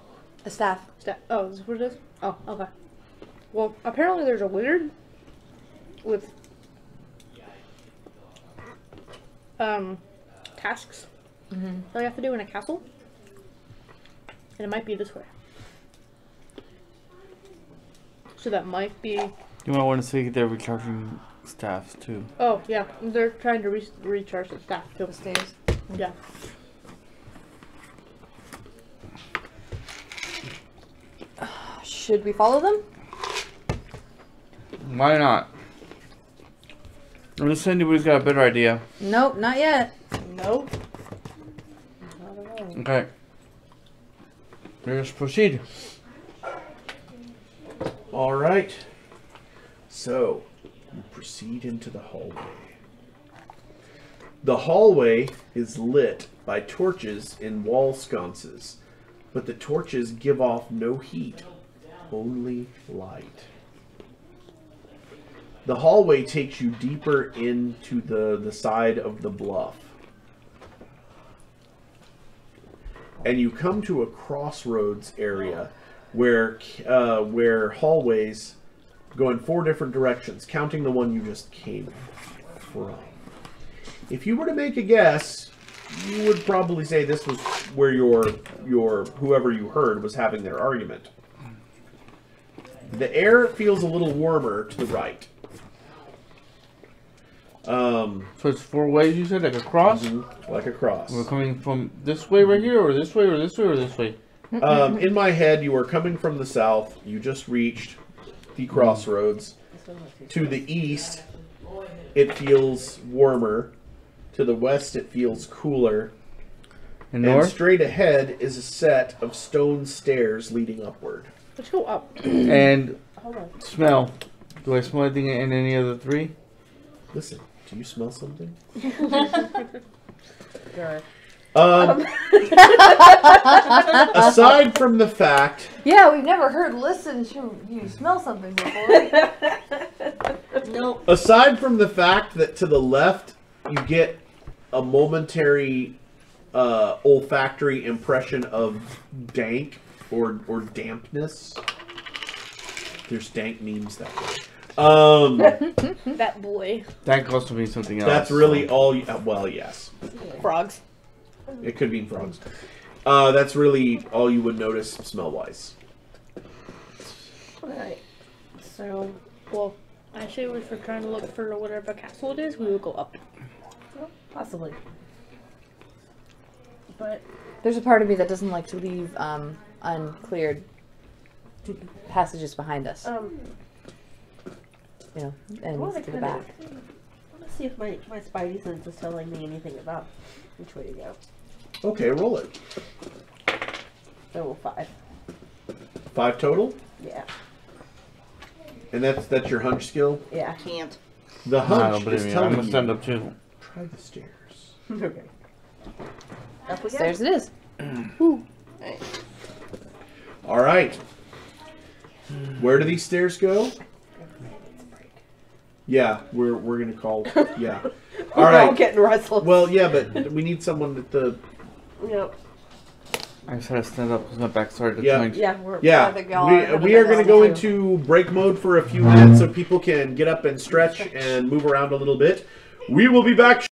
A staff. Oh, is this what it is? Oh, okay. Well, apparently there's a wizard with tasks that we have to do in a castle, and it might be this way. So that might be. You might want to see they're recharging staffs too. Oh yeah, they're trying to recharge the staff too. The staves. Yeah. Should we follow them? Why not? Unless anybody's got a better idea. Nope, not yet. Nope. Okay. Let's proceed. All right. So, you proceed into the hallway. The hallway is lit by torches in wall sconces, but the torches give off no heat, only light. The hallway takes you deeper into the side of the bluff. And you come to a crossroads area where hallways go in 4 different directions, counting the one you just came from. If you were to make a guess, you would probably say this was where your whoever you heard was having their argument. The air feels a little warmer to the right. So it's 4 ways, you said, like a cross? Like a cross. We're coming from this way right here, or this way, or this way, or this way? In my head, you are coming from the south. You just reached the crossroads. To the east, it feels warmer. To the west, it feels cooler. And north? Straight ahead is a set of stone stairs leading upward. Let's go up. And smell. Do I smell anything in any of the 3? Listen, do you smell something? Sure. Aside from the fact... Yeah, we've never heard listen to you smell something before. Nope. Aside from the fact that to the left, you get a momentary olfactory impression of dank or dampness. There's dank memes that way. That boy. That could also mean something else. That's really all you... well, yes. Frogs. It could mean frogs. That's really all you would notice smell-wise. Alright. So, Well, I say if we're trying to look for whatever castle it is, we will go up. well, possibly. But There's a part of me that doesn't like to leave uncleared passages behind us. You know, and to the back. I want to see if my spidey sense is telling me anything about which way to go. Okay, roll it. So 5. 5 total? Yeah. And that's your hunch skill? Yeah. Can't. The I hunch don't believe is me. I'm telling gonna stand you, up too. try the stairs. Okay. Up we go. Stairs it is. Right. All right. Where do these stairs go? Yeah, we're gonna call. Yeah. All We're all right. getting restless. Well, yeah, but we need someone at the. Yep. I just had to stand up because my back started to Yeah. change. Yeah. I think y'all are Yeah, gonna we are be going to go too. into break mode for a few minutes so people can get up and stretch and move around a little bit. We will be back